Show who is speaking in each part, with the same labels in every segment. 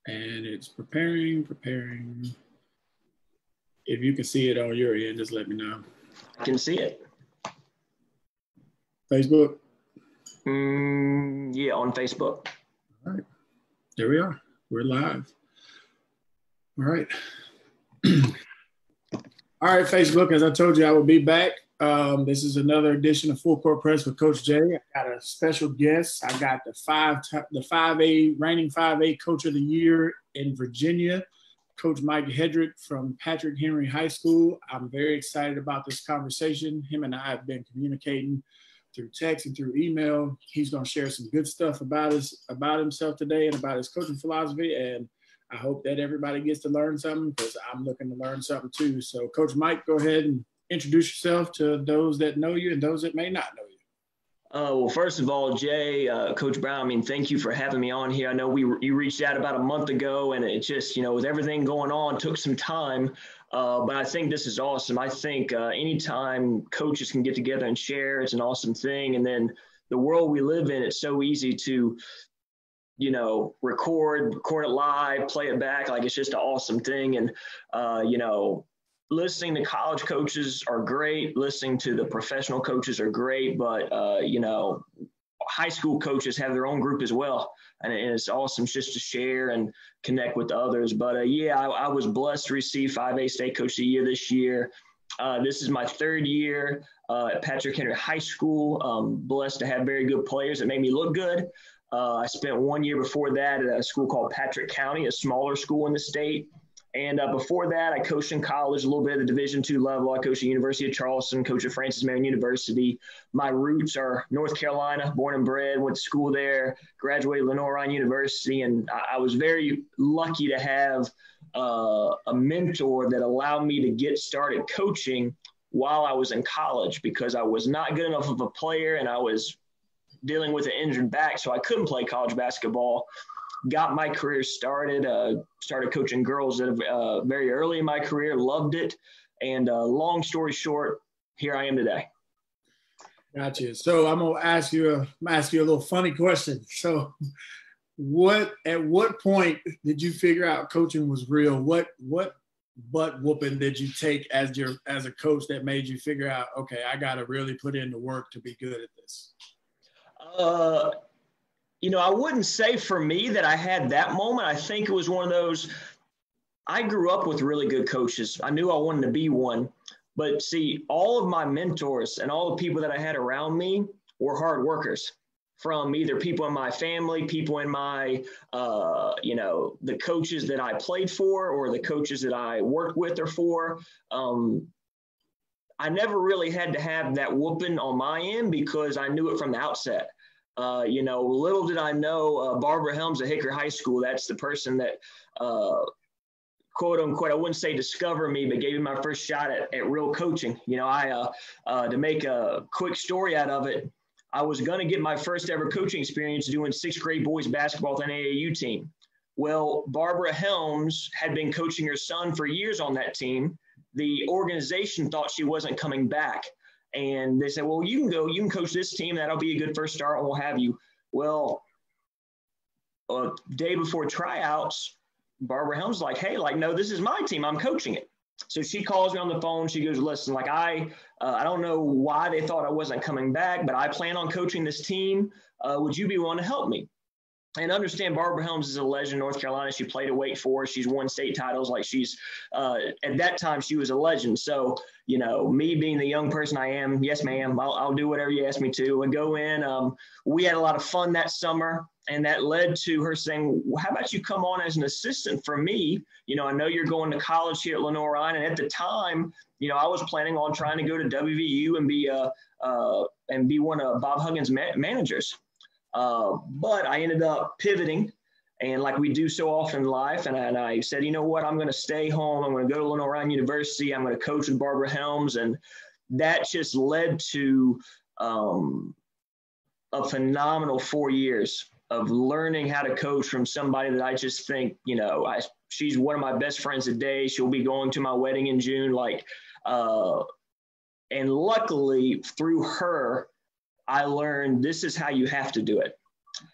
Speaker 1: And it's preparing. If you can see it on your end, just let me know.
Speaker 2: I can see it.
Speaker 1: Facebook?
Speaker 2: Yeah, on Facebook.
Speaker 1: All right. There we are. We're live. All right. All right, Facebook, as I told you, I will be back. This is another edition of Full Court Press with Coach Jay. I got a special guest. I got the 5A, reigning 5A Coach of the Year in Virginia, Coach Mike Hedrick from Patrick Henry High School. I'm very excited about this conversation. Him and I have been communicating through text and through email. He's going to share some good stuff about himself today and about his coaching philosophy. And I hope that everybody gets to learn something, because I'm looking to learn something too. So Coach Mike, go ahead and introduce yourself to those that know you and those that may not know you.
Speaker 2: Well, first of all, Jay, Coach Brown, thank you for having me on here. I know you reached out about a month ago, and it just, with everything going on, took some time. But I think this is awesome. I think anytime coaches can get together and share, it's an awesome thing. And then the world we live in, it's so easy to, record it live, play it back. Like, it's just an awesome thing. And, listening to college coaches are great. Listening to the professional coaches are great. But, high school coaches have their own group as well. And it's awesome just to share and connect with others. But, I was blessed to receive 5A State Coach of the Year this year. This is my third year at Patrick Henry High School. Blessed to have very good players that made me look good. I spent 1 year before that at a school called Patrick County, a smaller school in the state. And before that, I coached in college, a little bit at the Division II level. I coached at the University of Charleston, coached at Francis Marion University. My roots are North Carolina, born and bred, went to school there, graduated Lenoir-Rhyne University. And I was very lucky to have a mentor that allowed me to get started coaching while I was in college, because I was not good enough of a player and I was dealing with an injured back, so I couldn't play college basketball. Got my career started, started coaching girls very early in my career, loved it. And long story short, here I am today.
Speaker 1: Gotcha. So I'm going to ask you a little funny question. So at what point did you figure out coaching was real? What butt whooping did you take as a coach that made you figure out, okay, I got to really put in the work to be good at this?
Speaker 2: I wouldn't say for me that I had that moment. I think it was one of those, I grew up with really good coaches. I knew I wanted to be one. But see, all of my mentors and all the people that I had around me were hard workers, from either people in my family, people in my, the coaches that I played for or the coaches that I worked with or for. I never really had to have that whooping on my end because I knew it from the outset. Little did I know, Barbara Helms at Hickory High School, that's the person that, quote unquote, I wouldn't say discovered me, but gave me my first shot at real coaching. To make a quick story out of it, I was going to get my first ever coaching experience doing sixth grade boys basketball with an AAU team. Well, Barbara Helms had been coaching her son for years on that team. The organization thought she wasn't coming back. And they said, well, you can coach this team. That'll be a good first start and we'll have you. Well, a day before tryouts, Barbara Helms was like, hey, no, this is my team. I'm coaching it. So she calls me on the phone. She goes, listen, I don't know why they thought I wasn't coming back, but I plan on coaching this team. Would you be willing to help me? And understand, Barbara Helms is a legend in North Carolina. She played at Wake Forest. She's won state titles. At that time, she was a legend. So, me being the young person I am, yes, ma'am, I'll do whatever you ask me to. And go in. We had a lot of fun that summer. And that led to her saying, well, how about you come on as an assistant for me? I know you're going to college here at Lenoir-Rhyne. And at the time, I was planning on trying to go to WVU and be one of Bob Huggins' managers. But I ended up pivoting, and like we do so often in life, and I said, you know what, I'm going to stay home. I'm going to go to Lenoir-Rhyne University. I'm going to coach with Barbara Helms. And that just led to a phenomenal 4 years of learning how to coach from somebody that I just think, she's one of my best friends today. She'll be going to my wedding in June. And luckily through her, I learned this is how you have to do it.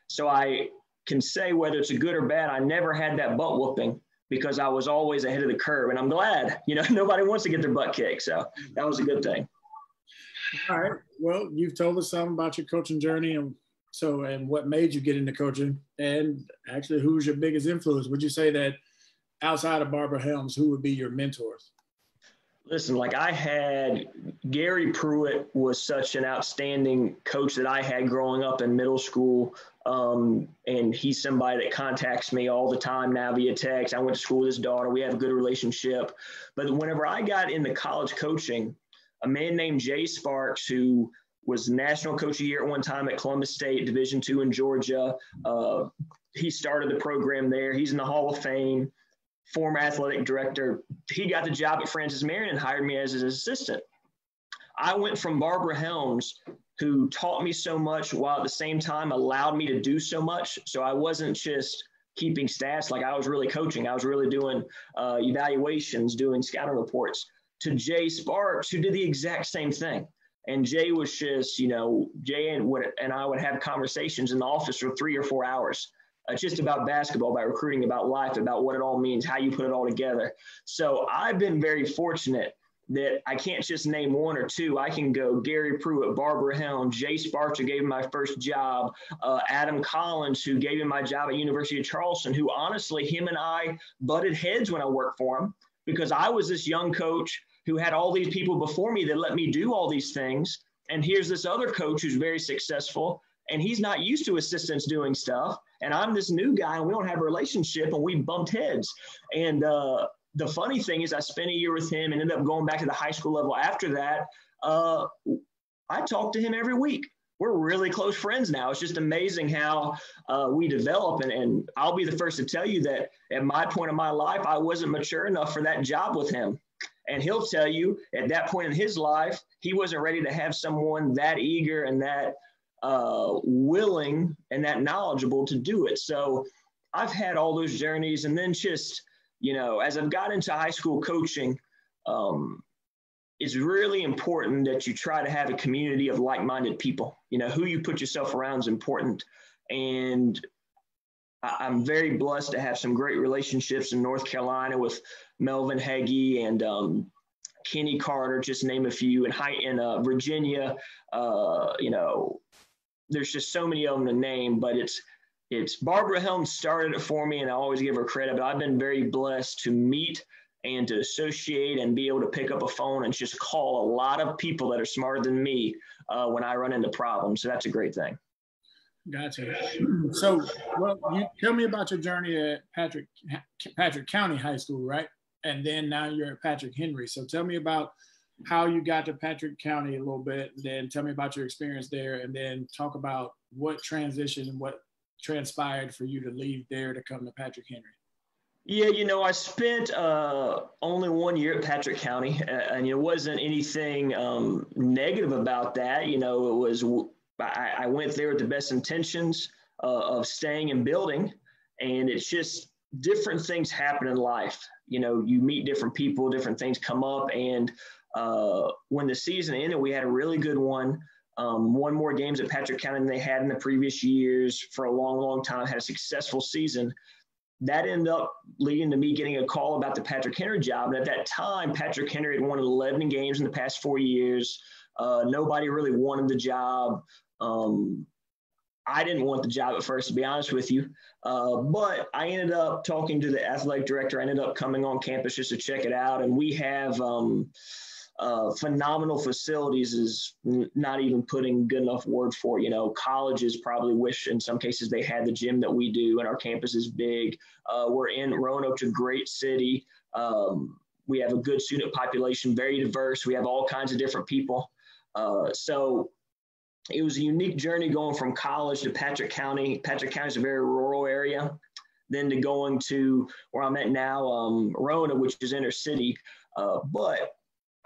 Speaker 2: So I can say whether it's a good or bad, I never had that butt whooping because I was always ahead of the curve. And I'm glad, nobody wants to get their butt kicked. So that was a good thing.
Speaker 1: All right. Well, you've told us something about your coaching journey and what made you get into coaching, and actually who's your biggest influence? Would you say that outside of Barbara Helms, who would be your mentors?
Speaker 2: Listen, like I had Gary Pruitt was such an outstanding coach that I had growing up in middle school. And he's somebody that contacts me all the time now via text. I went to school with his daughter. We have a good relationship. But whenever I got into college coaching, a man named Jay Sparks, who was National Coach of the Year at one time at Columbus State, Division II in Georgia. He started the program there. He's in the Hall of Fame, former athletic director. He got the job at Francis Marion and hired me as his assistant. I went from Barbara Helms, who taught me so much while at the same time allowed me to do so much. So I wasn't just keeping stats, like I was really coaching. I was really doing evaluations, doing scouting reports, to Jay Sparks, who did the exact same thing. And Jay was just, Jay and I would have conversations in the office for 3 or 4 hours, just about basketball, about recruiting, about life, about what it all means, how you put it all together. So I've been very fortunate that I can't just name one or two. I can go Gary Pruitt, Barbara Helm, Jay Sparks, who gave me my first job, Adam Collins, who gave me my job at University of Charleston, who honestly, him and I butted heads when I worked for him because I was this young coach who had all these people before me that let me do all these things. And here's this other coach who's very successful, and he's not used to assistants doing stuff. And I'm this new guy, and we don't have a relationship, and we bumped heads. And the funny thing is I spent a year with him and ended up going back to the high school level after that. I talk to him every week. We're really close friends now. It's just amazing how we develop. And I'll be the first to tell you that at my point in my life, I wasn't mature enough for that job with him. And he'll tell you at that point in his life, he wasn't ready to have someone that eager and that willing and that knowledgeable to do it. So I've had all those journeys. And then just, as I've got into high school coaching, it's really important that you try to have a community of like-minded people. Who you put yourself around is important. And I'm very blessed to have some great relationships in North Carolina with Melvin Heggie and Kenny Carter, just name a few, in Virginia. There's just so many of them to name, but it's Barbara Helms started it for me, and I always give her credit, but I've been very blessed to meet and to associate and be able to pick up a phone and just call a lot of people that are smarter than me when I run into problems. So that's a great thing.
Speaker 1: Gotcha. So, you tell me about your journey at Patrick County High School, right? And then now you're at Patrick Henry. So tell me about how you got to Patrick County a little bit, then tell me about your experience there, and then talk about what transition and what transpired for you to leave there to come to Patrick Henry.
Speaker 2: Yeah, I spent only 1 year at Patrick County, and it wasn't anything negative about that. It was I went there with the best intentions of staying and building, and it's just different things happen in life. You meet different people, different things come up, and when the season ended, we had a really good one. Won more games at Patrick County than they had in the previous years for a long, long time, had a successful season. That ended up leading to me getting a call about the Patrick Henry job. And at that time, Patrick Henry had won 11 games in the past 4 years. Nobody really wanted the job. I didn't want the job at first, to be honest with you. But I ended up talking to the athletic director. I ended up coming on campus just to check it out. And we have phenomenal facilities, is not even putting good enough word for. Colleges probably wish in some cases they had the gym that we do, and our campus is big. We're in Roanoke's a great city. We have a good student population, very diverse. We have all kinds of different people. So it was a unique journey going from college to Patrick County. Patrick County is a very rural area. Then to going to where I'm at now, Roanoke, which is inner city. But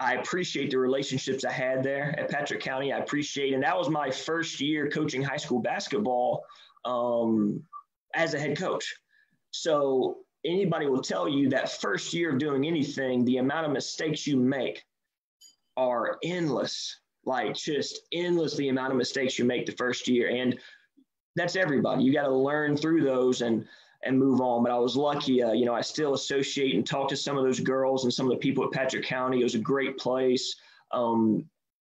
Speaker 2: I appreciate the relationships I had there at Patrick County. I appreciate, and that was my first year coaching high school basketball as a head coach. So anybody will tell you that first year of doing anything, the amount of mistakes you make are endless, like just endless, the amount of mistakes you make the first year. And that's everybody. You got to learn through those and move on. But I was lucky, I still associate and talk to some of those girls and some of the people at Patrick County. It was a great place. And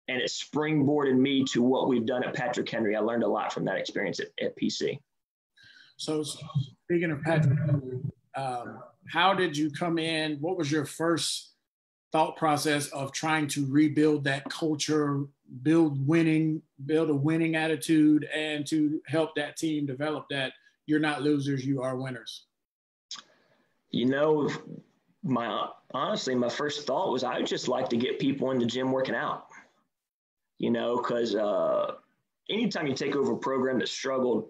Speaker 2: it springboarded me to what we've done at Patrick Henry. I learned a lot from that experience at PC.
Speaker 1: So speaking of Patrick Henry, how did you come in? What was your first thought process of trying to rebuild that culture, build a winning attitude, and to help that team develop that you're not losers, you are winners?
Speaker 2: Honestly, my first thought was I would just like to get people in the gym working out, because anytime you take over a program that struggled,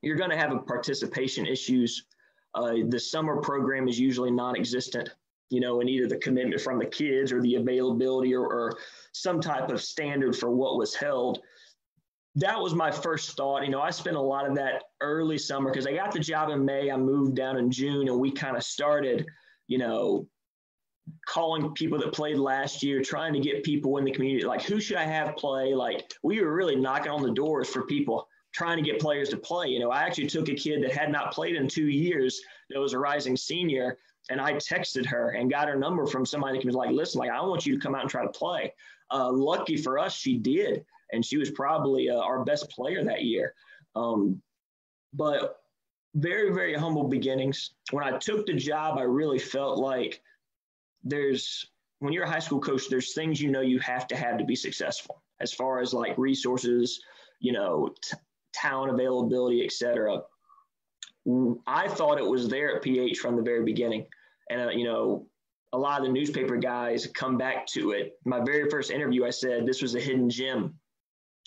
Speaker 2: you're going to have participation issues. The summer program is usually non-existent, in either the commitment from the kids or the availability or some type of standard for what was held. That was my first thought. I spent a lot of that early summer because I got the job in May. I moved down in June, and we kind of started, calling people that played last year, trying to get people in the community. Like, who should I have play? Like, we were really knocking on the doors for people, trying to get players to play. I actually took a kid that had not played in 2 years that was a rising senior, and I texted her and got her number from somebody that was like, listen, I want you to come out and try to play. Lucky for us, she did. And she was probably our best player that year. But very, very humble beginnings. When I took the job, I really felt like when you're a high school coach, there's things you have to be successful, as far as like resources, talent availability, et cetera. I thought it was there at PH from the very beginning. And, a lot of the newspaper guys come back to it. My very first interview, I said this was a hidden gem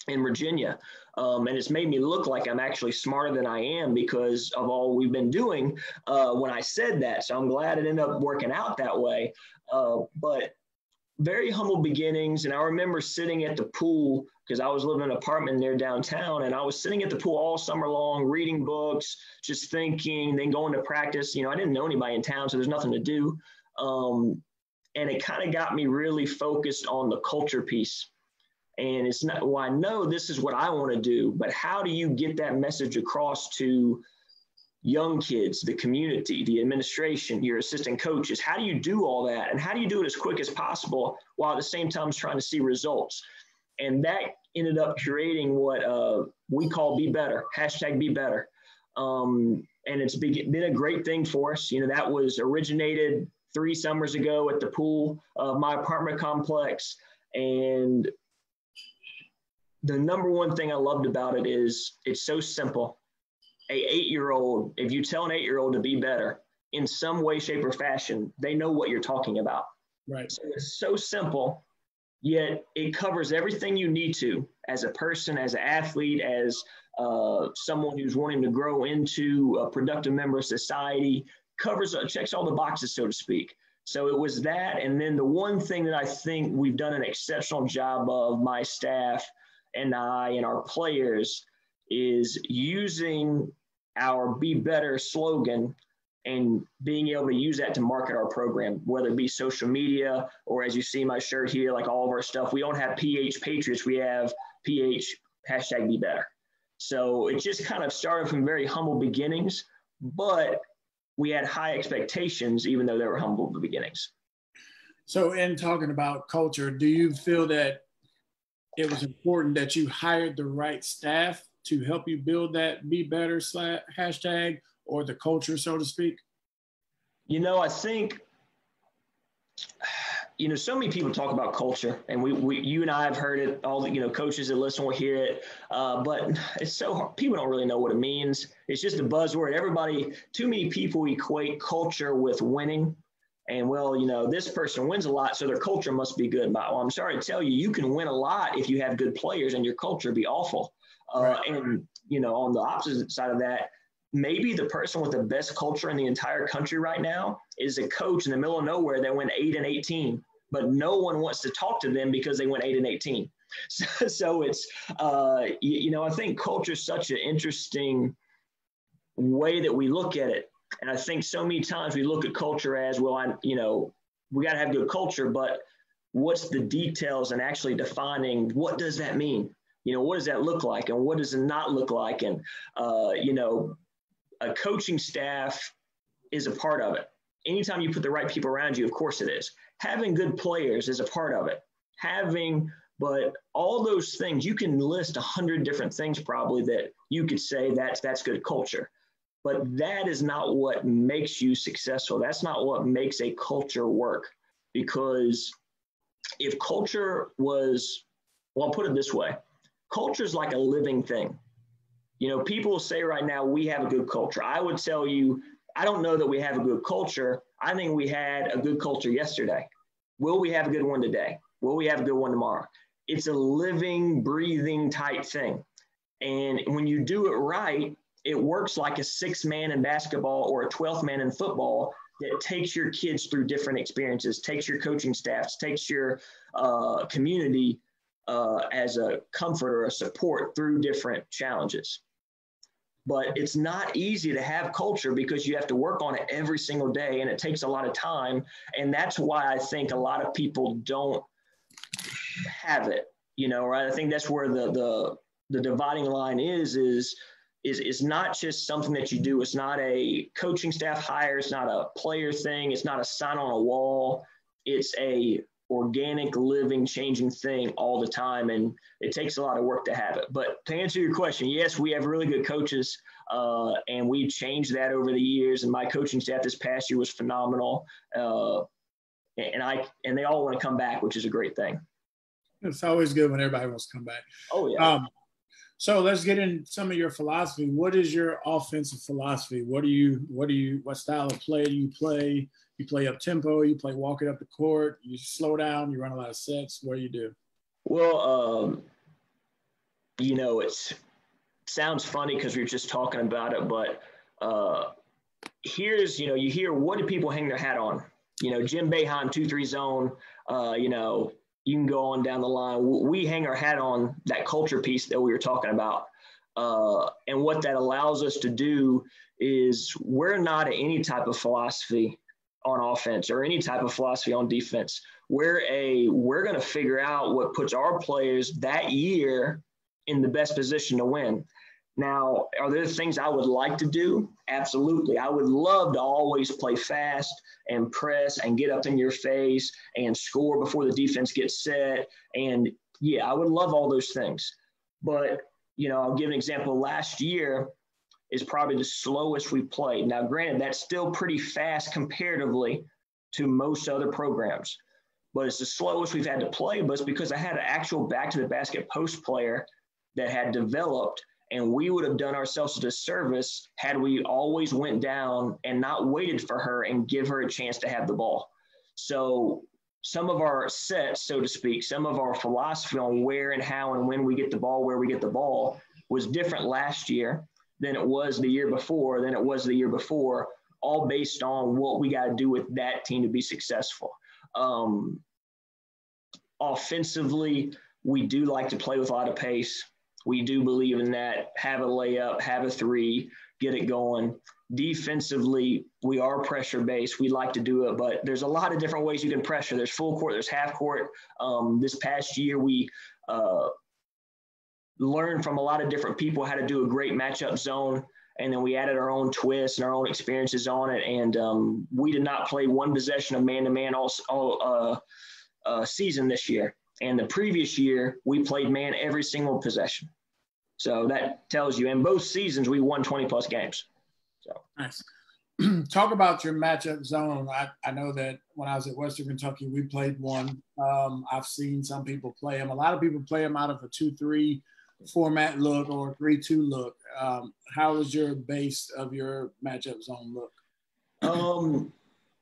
Speaker 2: in Virginia. And it's made me look like I'm actually smarter than I am because of all we've been doing when I said that. So I'm glad it ended up working out that way. But very humble beginnings. And I remember sitting at the pool because I was living in an apartment near downtown, and I was sitting at the pool all summer long, reading books, just thinking, then going to practice. I didn't know anybody in town, so there's nothing to do. And it kind of got me really focused on the culture piece. And it's not, well, I know this is what I want to do, but how do you get that message across to young kids, the community, the administration, your assistant coaches? How do you do all that? And how do you do it as quick as possible while at the same time trying to see results? And that ended up creating what we call Be Better, #BeBetter. And it's been a great thing for us. That was originated 3 summers ago at the pool of my apartment complex. And the number one thing I loved about it is it's so simple. A 8-year-old, if you tell an 8-year-old to be better in some way, shape, or fashion, they know what you're talking about.
Speaker 1: Right.
Speaker 2: So it's so simple, yet it covers everything you need to as a person, as an athlete, as someone who's wanting to grow into a productive member of society, checks all the boxes, so to speak. So it was that. And then the one thing that I think we've done an exceptional job of, my staff and I and our players, is using our Be Better slogan and being able to use that to market our program, whether it be social media or, as you see my shirt here, like all of our stuff. We don't have PH Patriots, we have PH #BeBetter. So it just kind of started from very humble beginnings, but we had high expectations, even though they were humble beginnings.
Speaker 1: So in talking about culture, do you feel that it was important that you hired the right staff to help you build that Be Better hashtag, or the culture, so to speak?
Speaker 2: I think, so many people talk about culture, and you and I have heard it. All the, coaches that listen will hear it, but it's so hard. People don't really know what it means. It's just a buzzword. Too many people equate culture with winning. And this person wins a lot, so their culture must be good. Well, I'm sorry to tell you, you can win a lot if you have good players and your culture be awful. Right. And, on the opposite side of that, maybe the person with the best culture in the entire country right now is a coach in the middle of nowhere that went 8-18, but no one wants to talk to them because they went 8-18. So it's, I think culture is such an interesting way that we look at it. And I think so many times we look at culture as, we got to have good culture, but what's the details and actually defining what does that mean? What does that look like, and what does it not look like? And, a coaching staff is a part of it. Anytime you put the right people around you, of course it is. Having good players is a part of it. But all those things, you can list 100 different things probably that you could say that's good culture. But that is not what makes you successful. That's not what makes a culture work. Because if culture was, well, I'll put it this way, culture is like a living thing. People say right now, we have a good culture. I would tell you, I don't know that we have a good culture. I think we had a good culture yesterday. Will we have a good one today? Will we have a good one tomorrow? It's a living, breathing type thing. And when you do it right, it works like a 6th man in basketball or a 12th man in football that takes your kids through different experiences, takes your coaching staffs, takes your community as a comfort or a support through different challenges. But it's not easy to have culture because you have to work on it every single day, and it takes a lot of time. And that's why I think a lot of people don't have it, right? I think that's where the dividing line is not just something that you do. It's not a coaching staff hire. It's not a player thing. It's not a sign on a wall. It's a organic, living, changing thing all the time. And it takes a lot of work to have it. But to answer your question, yes, we have really good coaches, and we've changed that over the years. And my coaching staff this past year was phenomenal. And they all want to come back, which is a great thing.
Speaker 1: It's always good when everybody wants to come back.
Speaker 2: Oh, yeah.
Speaker 1: So let's get in some of your philosophy. What is your offensive philosophy? What style of play do you play? You play up tempo, you play walk it up the court, you slow down, you run a lot of sets. What do you do?
Speaker 2: Well, it sounds funny because we were just talking about it, but here's, you hear, what do people hang their hat on? Jim Boeheim, 2-3 zone, you can go on down the line. We hang our hat on that culture piece that we were talking about. And what that allows us to do is we're not any type of philosophy on offense or any type of philosophy on defense. We're going to figure out what puts our players that year in the best position to win. Now, are there things I would like to do? Absolutely. I would love to always play fast and press and get up in your face and score before the defense gets set. And yeah, I would love all those things. But, I'll give an example. Last year is probably the slowest we played. Now, granted, that's still pretty fast comparatively to most other programs, but it's the slowest we've had to play. But it's because I had an actual back-to-the-basket post player that had developed, and we would have done ourselves a disservice had we always went down and not waited for her and give her a chance to have the ball. So some of our sets, so to speak, some of our philosophy on where and how and when we get the ball, where we get the ball, was different last year than it was the year before, all based on what we got to do with that team to be successful. Offensively, we do like to play with a lot of pace. We do believe in that. Have a layup, have a three, get it going. Defensively, we are pressure-based. We like to do it, but there's a lot of different ways you can pressure. There's full court, there's half court. This past year, we learned from a lot of different people how to do a great matchup zone, and then we added our own twists and our own experiences on it. And we did not play one possession of man-to-man all season this year. And the previous year, we played man every single possession. So that tells you, in both seasons, we won 20-plus games. So
Speaker 1: nice. Talk about your matchup zone. I know that when I was at Western Kentucky, we played one. I've seen some people play them. A lot of people play them out of a 2-3 format look or 3-2 look. How is your base of your matchup zone look?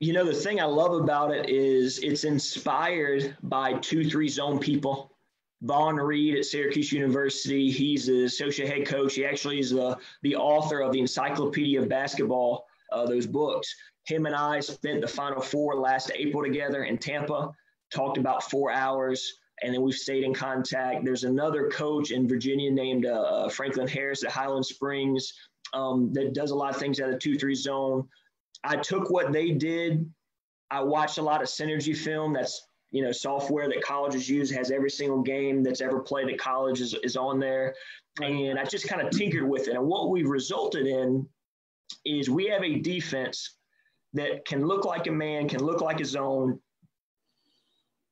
Speaker 2: The thing I love about it is it's inspired by 2-3 zone people. Vaughn Reed at Syracuse University, he's the associate head coach. He actually is the author of the Encyclopedia of Basketball, those books. Him and I spent the Final Four last April together in Tampa, talked about 4 hours, and then we've stayed in contact. There's another coach in Virginia named Franklin Harris at Highland Springs that does a lot of things out of 2-3 zone. I took what they did. I watched a lot of synergy film. That's, software that colleges use, has every single game that's ever played at college is on there. And I just kind of tinkered with it. And what we've resulted in is we have a defense that can look like a man, can look like a zone,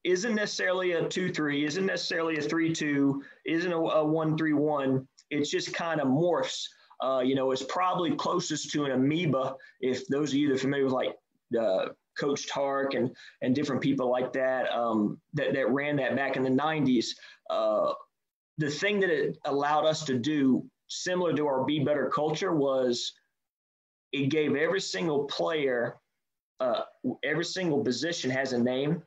Speaker 2: isn't necessarily a 2-3, isn't necessarily a 3-2, isn't a 1-3-1. It's just kind of morphs. It's probably closest to an amoeba, if those of you that are familiar with like Coach Tark and different people like that, that ran that back in the 90s. The thing that it allowed us to do, similar to our Be Better culture, was it gave every single player, every single position has a name,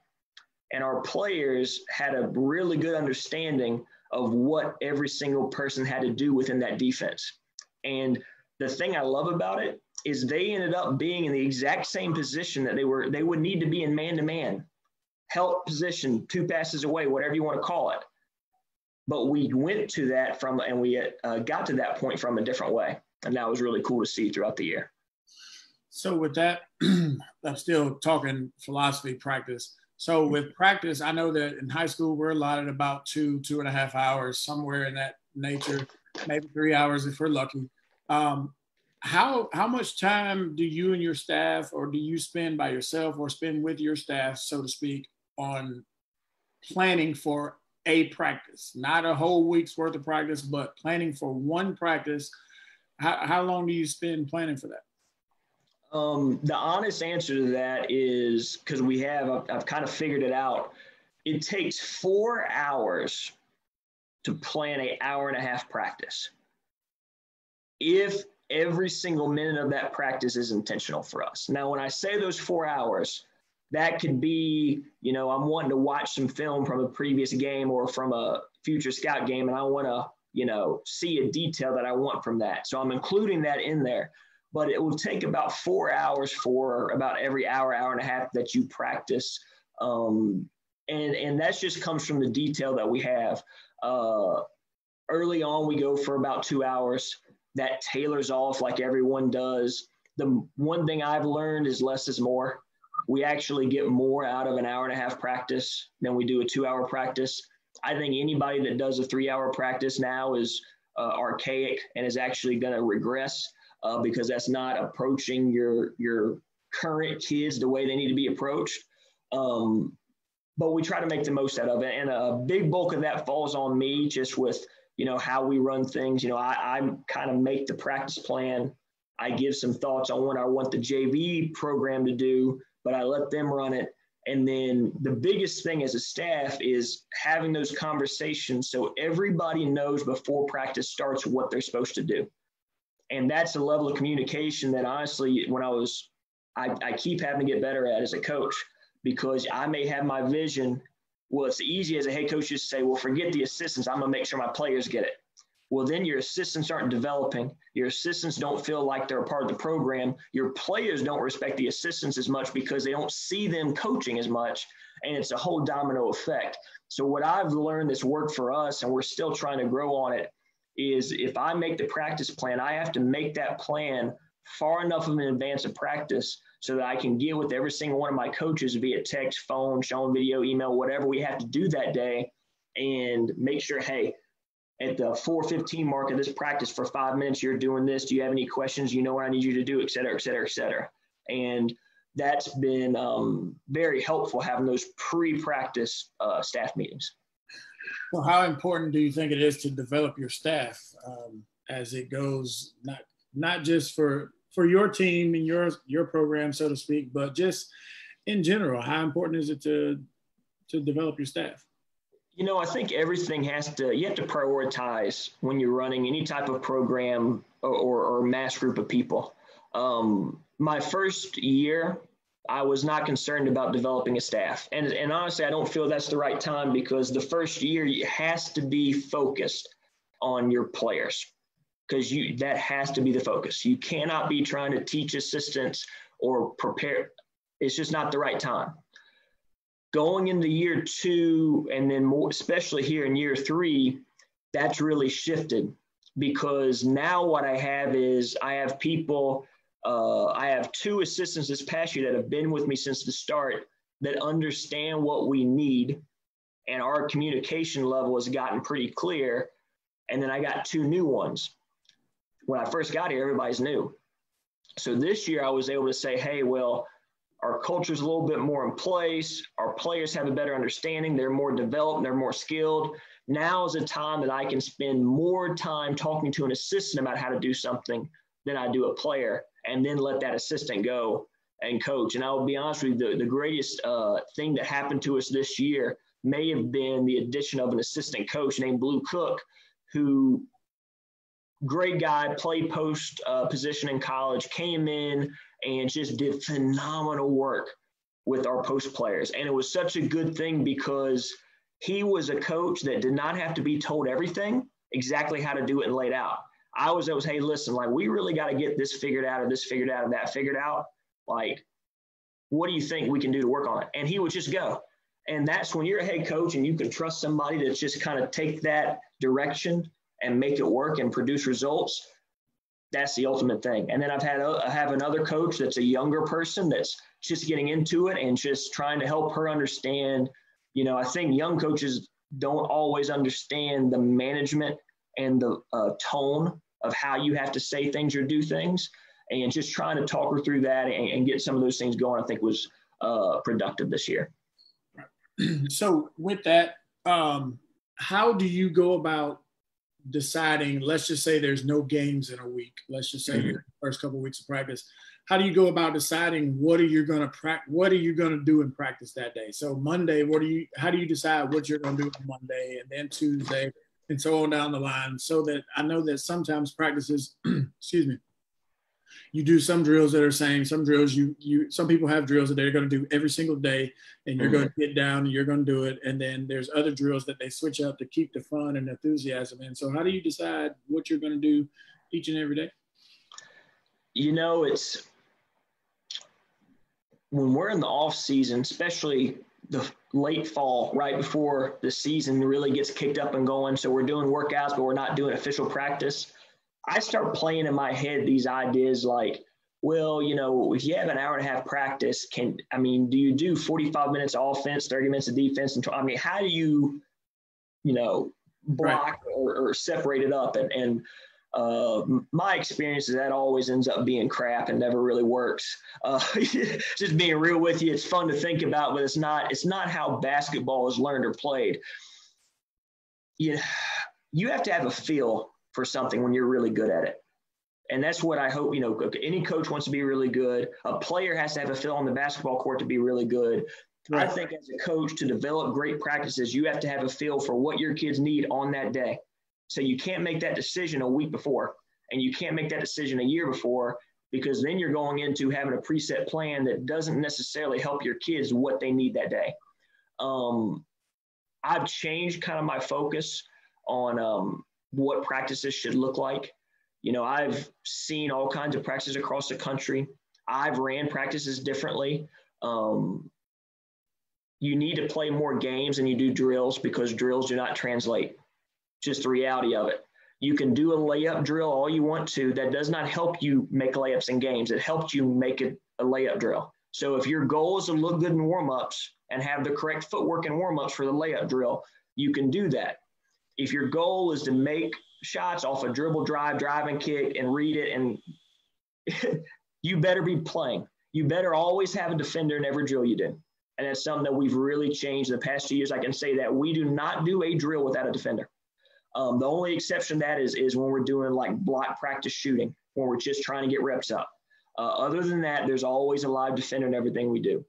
Speaker 2: and our players had a really good understanding of what every single person had to do within that defense. And the thing I love about it is they ended up being in the exact same position that they would need to be in man-to-man, help position, 2 passes away, whatever you want to call it. But we went to that and we got to that point from a different way. And that was really cool to see throughout the year.
Speaker 1: So with that, I'm still talking philosophy practice. So with practice, I know that in high school, we're allotted about 2.5 hours, somewhere in that nature, maybe 3 hours if we're lucky. How much time do you and your staff, or do you spend by yourself or spend with your staff, so to speak, on planning for a practice? Not a whole week's worth of practice, but planning for one practice. How long do you spend planning for that?
Speaker 2: The honest answer to that is, because I've kind of figured it out. It takes 4 hours to plan an 1.5-hour practice, if every single minute of that practice is intentional for us. Now, when I say those 4 hours, that could be, I'm wanting to watch some film from a previous game or from a future scout game, and I want to, see a detail that I want from that. So I'm including that in there. But it will take about 4 hours for about every hour, 1.5 hours that you practice. And that just comes from the detail that we have. Early on, we go for about 2 hours. That tailors off like everyone does. The one thing I've learned is less is more. We actually get more out of an 1.5 hour practice than we do a 2-hour practice. I think anybody that does a 3-hour practice now is archaic and is actually going to regress. Because that's not approaching your current kids the way they need to be approached. But we try to make the most out of it. And a big bulk of that falls on me, just with, how we run things. I kind of make the practice plan. I give some thoughts on what I want the JV program to do, but I let them run it. And then the biggest thing as a staff is having those conversations so everybody knows before practice starts what they're supposed to do. And that's a level of communication that honestly, I keep having to get better at as a coach, because I may have my vision. Well, it's easy as a head coach just to say, well, forget the assistants. I'm going to make sure my players get it. Well, then your assistants aren't developing. Your assistants don't feel like they're a part of the program. Your players don't respect the assistants as much because they don't see them coaching as much. And it's a whole domino effect. So what I've learned that's worked for us, and we're still trying to grow on it, is if I make the practice plan, I have to make that plan far enough in advance of practice so that I can get with every single one of my coaches via text, phone, showing video, email, whatever we have to do that day, and make sure, hey, at the 4:15 mark of this practice for 5 minutes, you're doing this. Do you have any questions? You know what I need you to do, et cetera, et cetera, et cetera. And that's been very helpful, having those pre-practice staff meetings.
Speaker 1: Well, how important do you think it is to develop your staff as it goes, not just for your team and your program, so to speak, but just in general? How important is it to develop your staff?
Speaker 2: I think everything you have to prioritize when you're running any type of program or mass group of people. My first year, I was not concerned about developing a staff. And honestly, I don't feel that's the right time, because the first year it has to be focused on your players, because that has to be the focus. You cannot be trying to teach assistants or prepare. It's just not the right time. Going into year 2, and then more, especially here in year 3, that's really shifted, because now what I have is I have people, I have 2 assistants this past year that have been with me since the start, that understand what we need, and our communication level has gotten pretty clear. And then I got 2 new ones. When I first got here, everybody's new. So this year I was able to say, hey, well, our culture's a little bit more in place. Our players have a better understanding. They're more developed. They're more skilled. Now is a time that I can spend more time talking to an assistant about how to do something than I do a player, and then let that assistant go and coach. And I'll be honest with you, the greatest thing that happened to us this year may have been the addition of an assistant coach named Blue Cook, who, great guy, played post position in college, came in and just did phenomenal work with our post players. And it was such a good thing because he was a coach that did not have to be told everything, exactly how to do it and laid out. I was, hey, listen, like, we really got to get this figured out, or this figured out, or that figured out. Like, what do you think we can do to work on it? And he would just go. And that's when you're a head coach and you can trust somebody to just kind of take that direction and make it work and produce results. That's the ultimate thing. And then I have another coach that's a younger person that's just getting into it and just trying to help her understand. You know, I think young coaches don't always understand the management and the tone of how you have to say things or do things, and just trying to talk her through that and get some of those things going, I think was productive this year.
Speaker 1: So with that, how do you go about deciding, let's just say there's no games in a week, let's just say the first couple of weeks of practice, how do you go about deciding what are you going to do in practice that day? So Monday, how do you decide what you're going to do on Monday, and then Tuesday, and so on down the line? So that I know that sometimes practices, excuse me, you do some drills that are same, some drills some people have drills that they're going to do every single day, and you're going to get down and you're going to do it. And then there's other drills that they switch up to keep the fun and enthusiasm in. So how do you decide what you're going to do each and every day?
Speaker 2: You know, it's when we're in the off season, especially the late fall, right before the season really gets kicked up and going. So we're doing workouts, but we're not doing official practice. I start playing in my head these ideas like, well, you know, if you have an hour and a half practice, do you do 45 minutes offense, 30 minutes of defense? And how do you block or separate it up? And my experience is that always ends up being crap and never really works. Just being real with you, it's fun to think about, but it's not how basketball is learned or played. You have to have a feel for something when you're really good at it. And that's what I hope, any coach wants to be really good. A player has to have a feel on the basketball court to be really good. Right. I think as a coach, to develop great practices, you have to have a feel for what your kids need on that day. So you can't make that decision a week before, and you can't make that decision a year before, because then you're going into having a preset plan that doesn't necessarily help your kids what they need that day. I've changed kind of my focus on what practices should look like. I've seen all kinds of practices across the country. I've ran practices differently. You need to play more games than you do drills, because drills do not translate. Just the reality of it. You can do a layup drill all you want to. That does not help you make layups in games. It helps you make it a layup drill. So if your goal is to look good in warm-ups and have the correct footwork in warm-ups for the layup drill, you can do that. If your goal is to make shots off a dribble, drive and kick and read it, and you better be playing. You better always have a defender in every drill you do. And that's something that we've really changed in the past 2 years. I can say that we do not do a drill without a defender. The only exception to that is when we're doing like block practice shooting, when we're just trying to get reps up. Other than that, there's always a live defender in everything we do.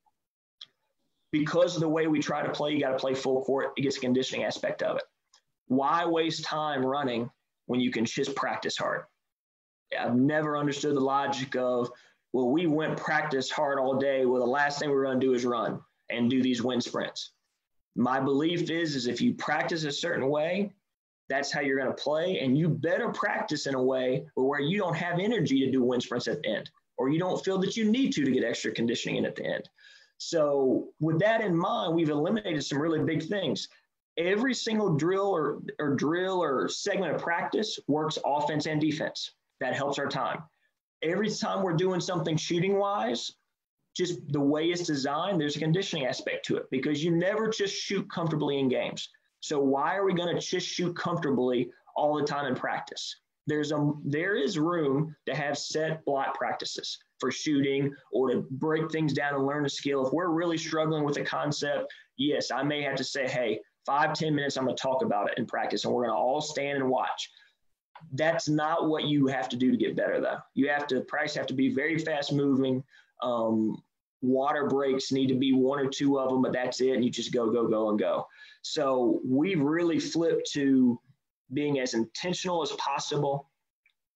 Speaker 2: Because of the way we try to play, you got to play full court. It gets a conditioning aspect of it. Why waste time running when you can just practice hard? I've never understood the logic of, well, we went practice hard all day. Well, the last thing we're going to do is run and do these wind sprints. My belief is if you practice a certain way, that's how you're going to play. And you better practice in a way where you don't have energy to do wind sprints at the end, or you don't feel that you need to get extra conditioning in at the end. So with that in mind, we've eliminated some really big things. Every single drill or segment of practice works offense and defense. That helps our time. Every time we're doing something shooting wise, just the way it's designed, there's a conditioning aspect to it because you never just shoot comfortably in games. So why are we going to just shoot comfortably all the time in practice? There is room to have set block practices for shooting or to break things down and learn a skill. If we're really struggling with a concept, yes, I may have to say, hey, 5-10 minutes, I'm going to talk about it in practice, and we're going to all stand and watch. That's not what you have to do to get better, though. Practice have to be very fast moving. Water breaks need to be 1 or 2 of them, but that's it. And you just go, go, go, and go. So we've really flipped to being as intentional as possible,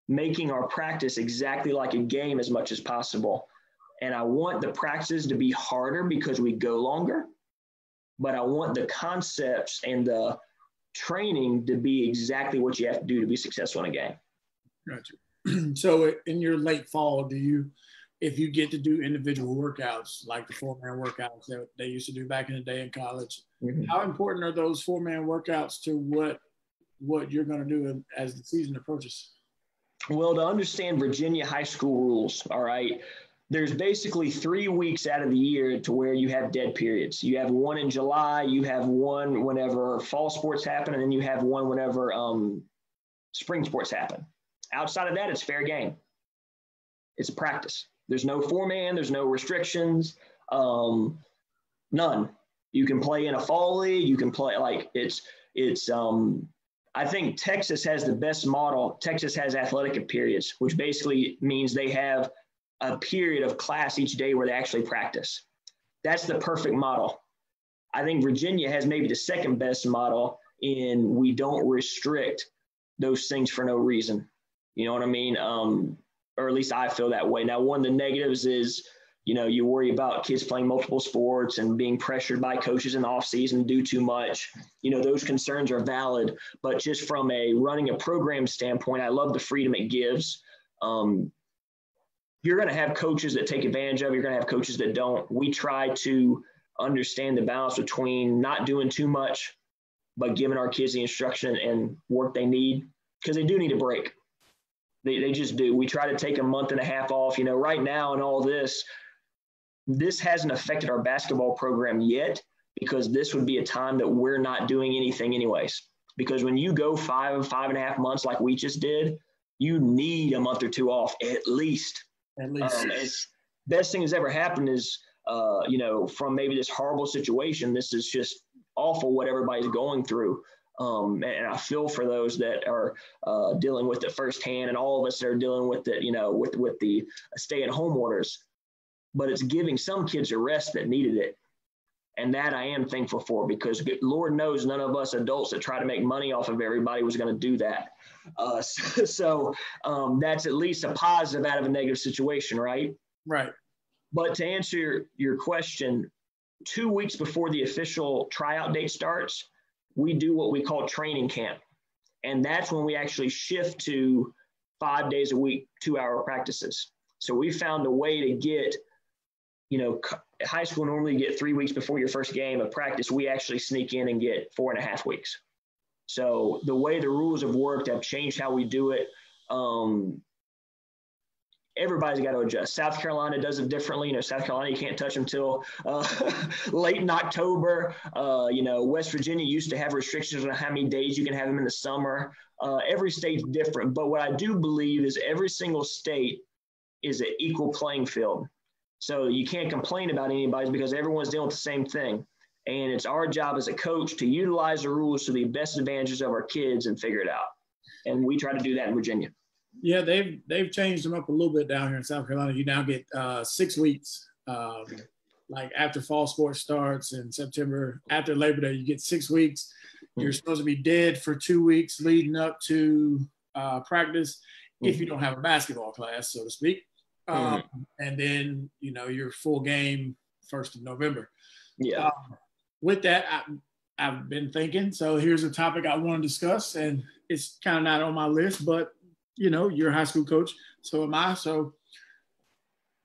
Speaker 2: making our practice exactly like a game as much as possible. And I want the practices to be harder because we go longer, but I want the concepts and the training to be exactly what you have to do to be successful in a game.
Speaker 1: Gotcha. So in your late fall, if you get to do individual workouts, like the 4-man workouts that they used to do back in the day in college, how important are those 4-man workouts to what you're going to do as the season approaches?
Speaker 2: Well, to understand Virginia high school rules, all right, there's basically 3 weeks out of the year to where you have dead periods. You have one in July, you have one whenever fall sports happen, and then you have one whenever spring sports happen. Outside of that, it's fair game. It's a practice. There's no 4-man, there's no restrictions, none. You can play in a fall league, you can play I think Texas has the best model. Texas has athletic periods, which basically means they have a period of class each day where they actually practice. That's the perfect model. I think Virginia has maybe the second best model in we don't restrict those things for no reason. You know what I mean? Or at least I feel that way. Now, one of the negatives is, you worry about kids playing multiple sports and being pressured by coaches in the offseason to do too much. Those concerns are valid. But just from a running a program standpoint, I love the freedom it gives. You're going to have coaches that take advantage of it. You're going to have coaches that don't. We try to understand the balance between not doing too much, but giving our kids the instruction and work they need, because they do need a break. They just do. We try to take a month and a half off. Right now and all this hasn't affected our basketball program yet, because this would be a time that we're not doing anything anyways. Because when you go 5.5 months like we just did, you need a month or 2 off at least. It's best thing that's ever happened is, from maybe this horrible situation, this is just awful what everybody's going through. And I feel for those that are dealing with it firsthand, and all of us that are dealing with it, with the stay-at-home orders. But it's giving some kids a rest that needed it. And that I am thankful for, because Lord knows none of us adults that try to make money off of everybody was going to do that. So that's at least a positive out of a negative situation, right?
Speaker 1: Right.
Speaker 2: But to answer your question, 2 weeks before the official tryout date starts, we do what we call training camp. And that's when we actually shift to 5 days a week, 2-hour practices. So we found a way to get, high school normally you get 3 weeks before your first game of practice. We actually sneak in and get 4.5 weeks. So the way the rules have worked have changed how we do it. Everybody's got to adjust. South Carolina does it differently. South Carolina, you can't touch them till late in October. West Virginia used to have restrictions on how many days you can have them in the summer. Every state's different. But what I do believe is every single state is an equal playing field. So you can't complain about anybody's, because everyone's dealing with the same thing. And it's our job as a coach to utilize the rules to the best advantages of our kids and figure it out. And we try to do that in Virginia. Yeah,
Speaker 1: they've changed them up a little bit down here in South Carolina. You now get 6 weeks, like after fall sports starts in September, after Labor Day, you get 6 weeks. You're supposed to be dead for 2 weeks leading up to practice if you don't have a basketball class, so to speak. And then, your full game 1st of November.
Speaker 2: Yeah.
Speaker 1: With that, I've been thinking, so here's a topic I want to discuss, and it's kind of not on my list, but you're a high school coach, so am I. So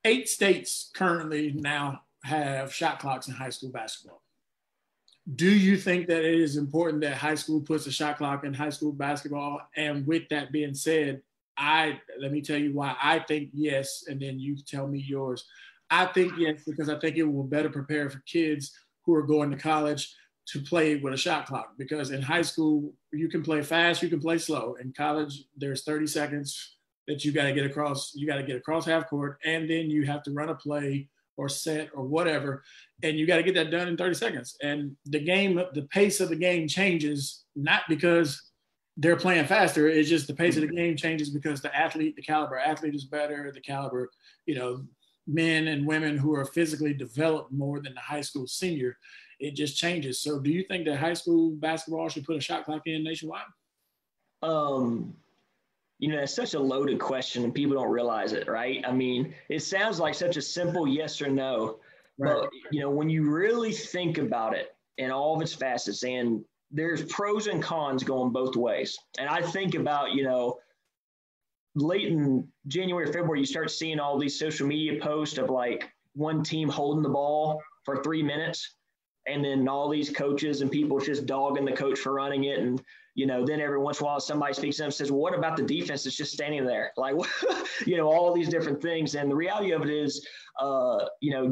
Speaker 1: 8 states currently now have shot clocks in high school basketball. Do you think that it is important that high school puts a shot clock in high school basketball? And with that being said, let me tell you why I think yes, and then you tell me yours. I think yes, because I think it will better prepare for kids who are going to college to play with a shot clock. Because in high school, you can play fast, you can play slow. In college, there's 30 seconds that you got to get across. You got to get across half court, and then you have to run a play or set or whatever, and you got to get that done in 30 seconds. And the pace of the game changes, not because they're playing faster. It's just the pace of the game changes because the caliber athlete is better. The caliber, men and women who are physically developed more than the high school senior, it just changes. So do you think that high school basketball should put a shot clock in nationwide?
Speaker 2: It's such a loaded question and people don't realize it, right? I mean, it sounds like such a simple yes or no, right. But, when you really think about it in all of its facets, and there's pros and cons going both ways. And I think about, late in January, February, you start seeing all these social media posts of like one team holding the ball for 3 minutes. And then all these coaches and people just dogging the coach for running it. And, then every once in a while somebody speaks to them and says, well, what about the defense that's just standing there? Like, all these different things. And the reality of it is,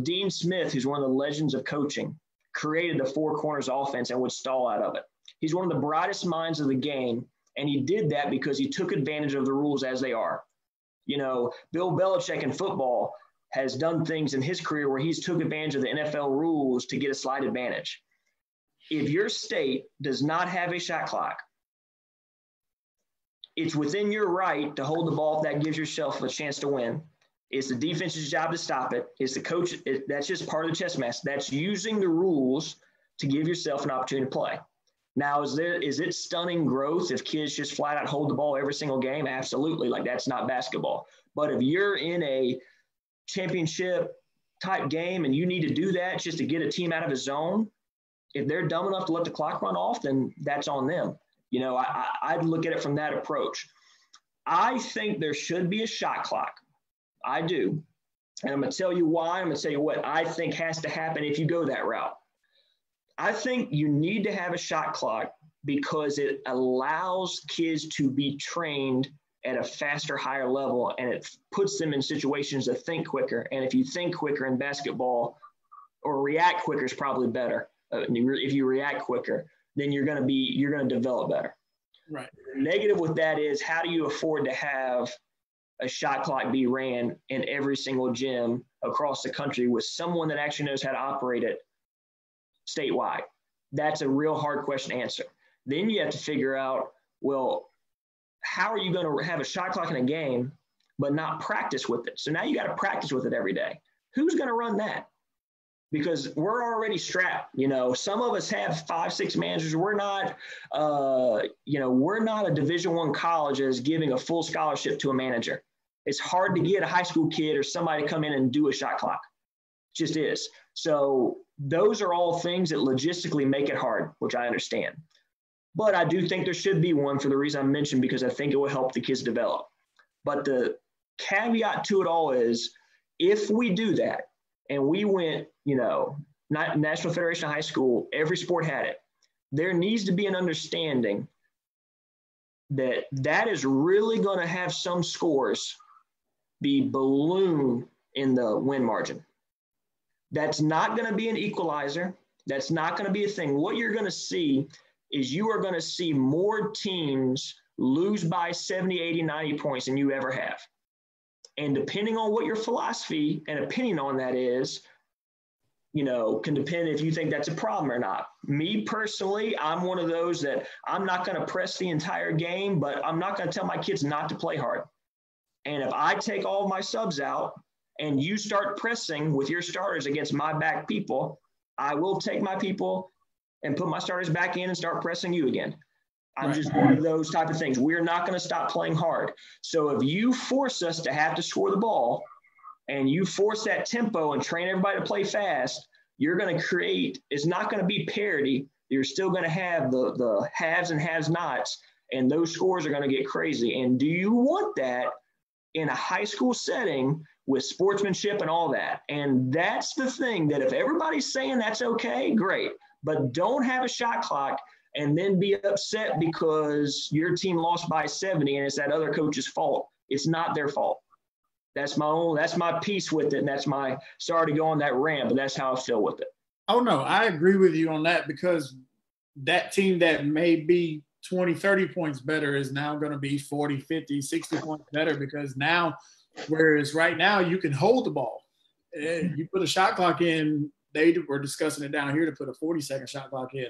Speaker 2: Dean Smith, who's one of the legends of coaching, created the four corners offense and would stall out of it. He's one of the brightest minds of the game. And he did that because he took advantage of the rules as they are. Bill Belichick in football has done things in his career where he's took advantage of the NFL rules to get a slight advantage. If your state does not have a shot clock, it's within your right to hold the ball if that gives yourself a chance to win. It's the defense's job to stop it. It's the coach. That's just part of the chess match. That's using the rules to give yourself an opportunity to play. Now, is it stunning growth if kids just flat out hold the ball every single game? Absolutely. Like, that's not basketball. But if you're in a championship type game and you need to do that just to get a team out of a zone, if they're dumb enough to let the clock run off, then that's on them. I'd look at it from that approach. I think there should be a shot clock. I do. And I'm going to tell you why. I'm going to tell you what I think has to happen if you go that route. I think you need to have a shot clock because it allows kids to be trained at a faster, higher level, and it puts them in situations to think quicker. And if you think quicker in basketball, or react quicker is probably better. If you react quicker, then you're going to develop better.
Speaker 1: Right.
Speaker 2: The negative with that is, how do you afford to have a shot clock be ran in every single gym across the country with someone that actually knows how to operate it statewide? That's a real hard question to answer. Then you have to figure out, well, how are you going to have a shot clock in a game but not practice with it? So now you got to practice with it every day. Who's going to run that? Because we're already strapped. Some of us have 5-6 managers. We're not a Division I college as giving a full scholarship to a manager. It's hard to get a high school kid or somebody to come in and do a shot clock. It just is. So those are all things that logistically make it hard, which I understand. But I do think there should be one for the reason I mentioned, because I think it will help the kids develop. But the caveat to it all is, if we do that and we went, not National Federation of High School, every sport had it, there needs to be an understanding that is really going to have some scores be balloon in the win margin. That's not going to be an equalizer. That's not going to be a thing. What you're going to see is you are going to see more teams lose by 70, 80, 90 points than you ever have. And depending on what your philosophy and opinion on that is, can depend if you think that's a problem or not. Me personally, I'm one of those that I'm not going to press the entire game, but I'm not going to tell my kids not to play hard. And if I take all of my subs out and you start pressing with your starters against my back people, I will take my people and put my starters back in and start pressing you again. I'm just one of those type of things. We're not going to stop playing hard. So if you force us to have to score the ball and you force that tempo and train everybody to play fast, you're going to create – it's not going to be parity. You're still going to have the haves and has-nots, and those scores are going to get crazy. And do you want that in a high school setting with sportsmanship and all that? And that's the thing, that if everybody's saying that's okay, great. But don't have a shot clock and then be upset because your team lost by 70 and it's that other coach's fault. It's not their fault. That's my piece with it. And that's sorry to go on that rant, but that's how I feel with it.
Speaker 1: Oh, no, I agree with you on that, because that team that may be 20, 30 points better is now going to be 40, 50, 60 points better, because now, whereas right now you can hold the ball. You put a shot clock in, they were discussing it down here to put a 40-second shot clock in.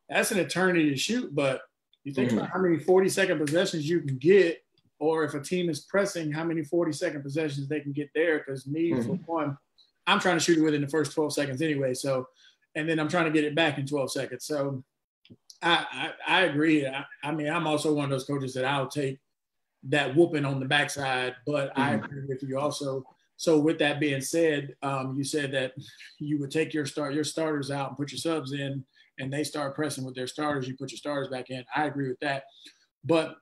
Speaker 1: That's an eternity to shoot, but you think about how many 40-second possessions you can get, or if a team is pressing, how many 40-second possessions they can get there, because for one, I'm trying to shoot it within the first 12 seconds anyway. So, and then I'm trying to get it back in 12 seconds. So I agree. I mean, I'm also one of those coaches that I'll take that whooping on the backside, but I agree with you also. So with that being said, you said that you would take your starters out and put your subs in, and they start pressing with their starters. You put your starters back in. I agree with that. But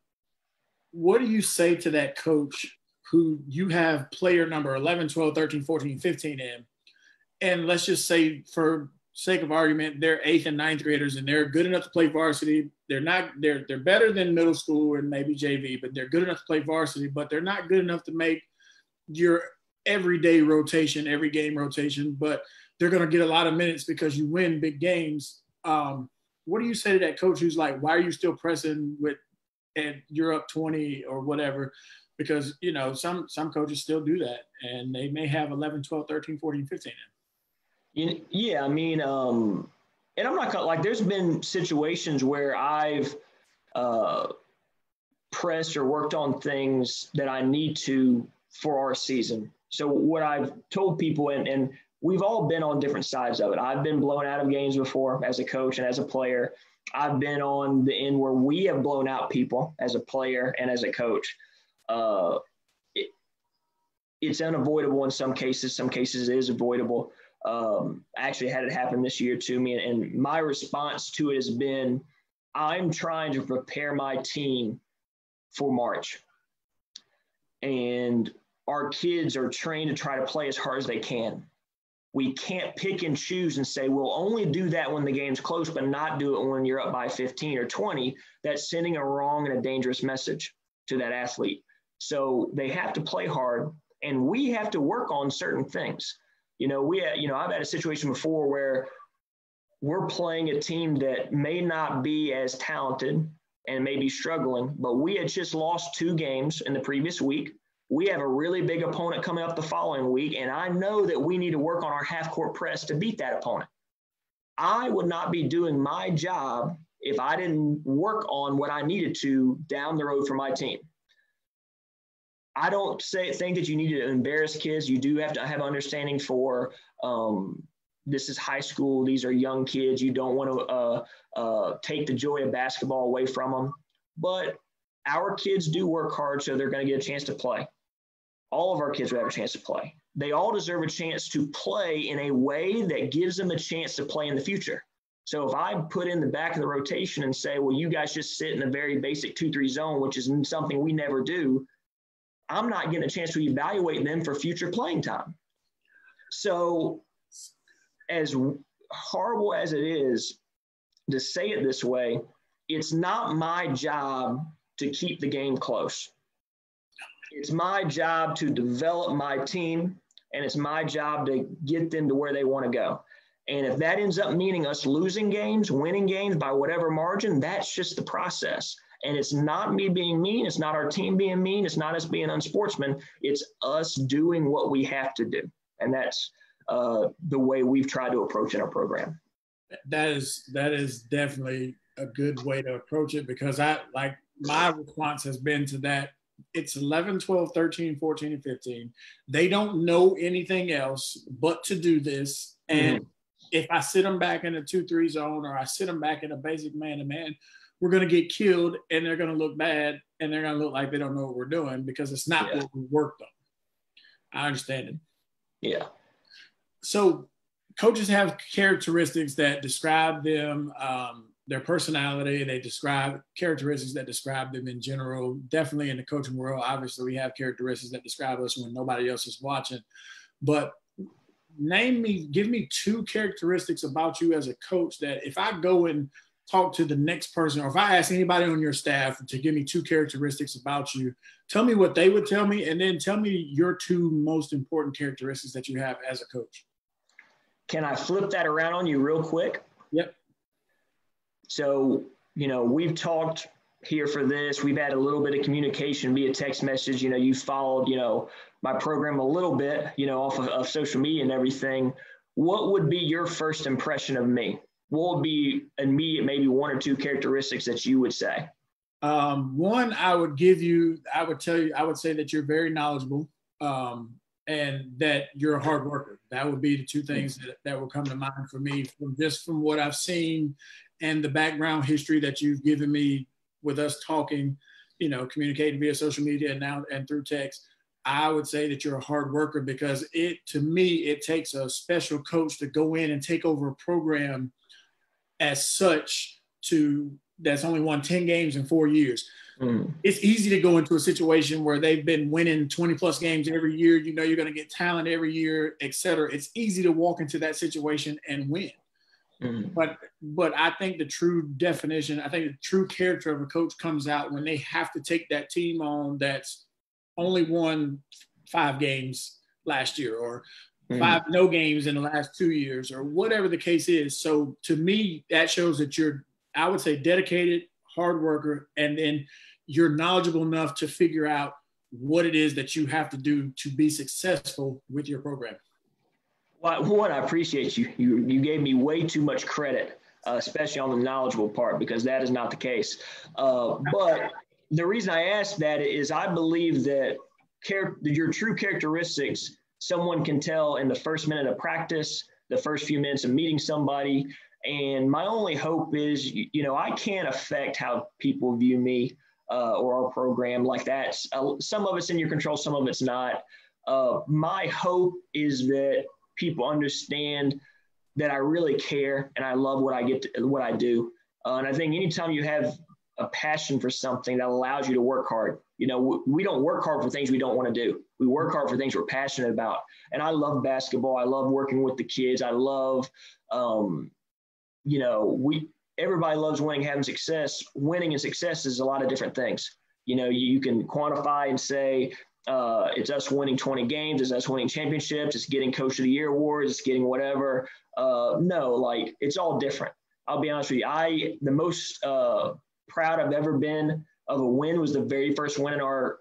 Speaker 1: what do you say to that coach who you have player number 11, 12, 13, 14, 15 in, and let's just say, for sake of argument, they're 8th and 9th graders and they're good enough to play varsity. They're better than middle school and maybe JV, but they're good enough to play varsity, but they're not good enough to make your everyday rotation, every game rotation, but they're going to get a lot of minutes because you win big games. What do you say to that coach who's like, why are you still pressing and you're up 20 or whatever? Because, some coaches still do that, and they may have 11, 12, 13, 14, 15 in.
Speaker 2: Yeah, I mean, and I'm not gonna, there's been situations where I've pressed or worked on things that I need to for our season. So what I've told people, and we've all been on different sides of it. I've been blown out of games before as a coach and as a player. I've been on the end where we have blown out people as a player and as a coach. It's unavoidable in some cases. Some cases it is avoidable. I actually had it happen this year to me, and my response to it has been, I'm trying to prepare my team for March. And our kids are trained to try to play as hard as they can. We can't pick and choose and say, we'll only do that when the game's close, but not do it when you're up by 15 or 20. That's sending a wrong and a dangerous message to that athlete. So they have to play hard, and we have to work on certain things. I've had a situation before where we're playing a team that may not be as talented and may be struggling, but we had just lost 2 games in the previous week. We have a really big opponent coming up the following week, and I know that we need to work on our half-court press to beat that opponent. I would not be doing my job if I didn't work on what I needed to down the road for my team. I don't think that you need to embarrass kids. You do have to have understanding for this is high school. These are young kids. You don't want to take the joy of basketball away from them. But our kids do work hard, so they're going to get a chance to play. All of our kids will have a chance to play. They all deserve a chance to play in a way that gives them a chance to play in the future. So if I put in the back of the rotation and say, well, you guys just sit in a very basic 2-3 zone, which is something we never do, I'm not getting a chance to evaluate them for future playing time. So as horrible as it is to say it this way, it's not my job to keep the game close. It's my job to develop my team, and it's my job to get them to where they want to go. And if that ends up meaning us losing games, winning games by whatever margin, that's just the process. And it's not me being mean. It's not our team being mean. It's not us being unsportsman. It's us doing what we have to do. And that's the way we've tried to approach in our program.
Speaker 1: That is definitely a good way to approach it, because my response has been to that. It's 11, 12, 13, 14, and 15. They don't know anything else but to do this. And if I sit them back in a 2-3 zone, or I sit them back in a basic man-to-man, we're going to get killed, and they're going to look bad, and they're going to look like they don't know what we're doing, because it's not what we worked on. I understand it.
Speaker 2: Yeah.
Speaker 1: So coaches have characteristics that describe them, their personality. They describe characteristics that describe them in general. Definitely in the coaching world, obviously we have characteristics that describe us when nobody else is watching. But give me 2 characteristics about you as a coach that if I go and talk to the next person, or if I ask anybody on your staff to give me 2 characteristics about you, tell me what they would tell me, and then tell me your 2 most important characteristics that you have as a coach.
Speaker 2: Can I flip that around on you real quick?
Speaker 1: Yep.
Speaker 2: So, we've talked here for this. We've had a little bit of communication via text message. You followed, my program a little bit, off of social media and everything. What would be your first impression of me? What would be immediate, maybe 1 or 2 characteristics that you would say?
Speaker 1: One, I would say that you're very knowledgeable, and that you're a hard worker. That would be the 2 things that would come to mind for me from what I've seen and the background history that you've given me with us talking, communicating via social media and through text. I would say that you're a hard worker, because to me, it takes a special coach to go in and take over a program as such that's only won 10 games in 4 years. It's easy to go into a situation where they've been winning 20 plus games every year. You're going to get talent every year, et cetera. It's easy to walk into that situation and win. But I think the true character of a coach comes out when they have to take that team on that's only won 5 games last year, or 5 no games in the last 2 years, or whatever the case is. So to me, that shows that you're, I would say, dedicated, hard worker, and then you're knowledgeable enough to figure out what it is that you have to do to be successful with your program.
Speaker 2: Well, one, I appreciate you. You gave me way too much credit, especially on the knowledgeable part, because that is not the case. But the reason I asked that is I believe that your true characteristics, someone can tell in the first minute of practice, the first few minutes of meeting somebody. And my only hope is, I can't affect how people view me or our program like that. Some of it's in your control, some of it's not. My hope is that people understand that I really care and I love what I do. And I think anytime you have a passion for something that allows you to work hard, we don't work hard for things we don't want to do. We work hard for things we're passionate about. And I love basketball. I love working with the kids. I love, everybody loves winning, having success. Winning and success is a lot of different things. You can quantify and say, it's us winning 20 games, it's us winning championships, it's getting Coach of the Year awards, it's getting whatever. No, it's all different. I'll be honest with you. The most proud I've ever been of a win was the very first win in our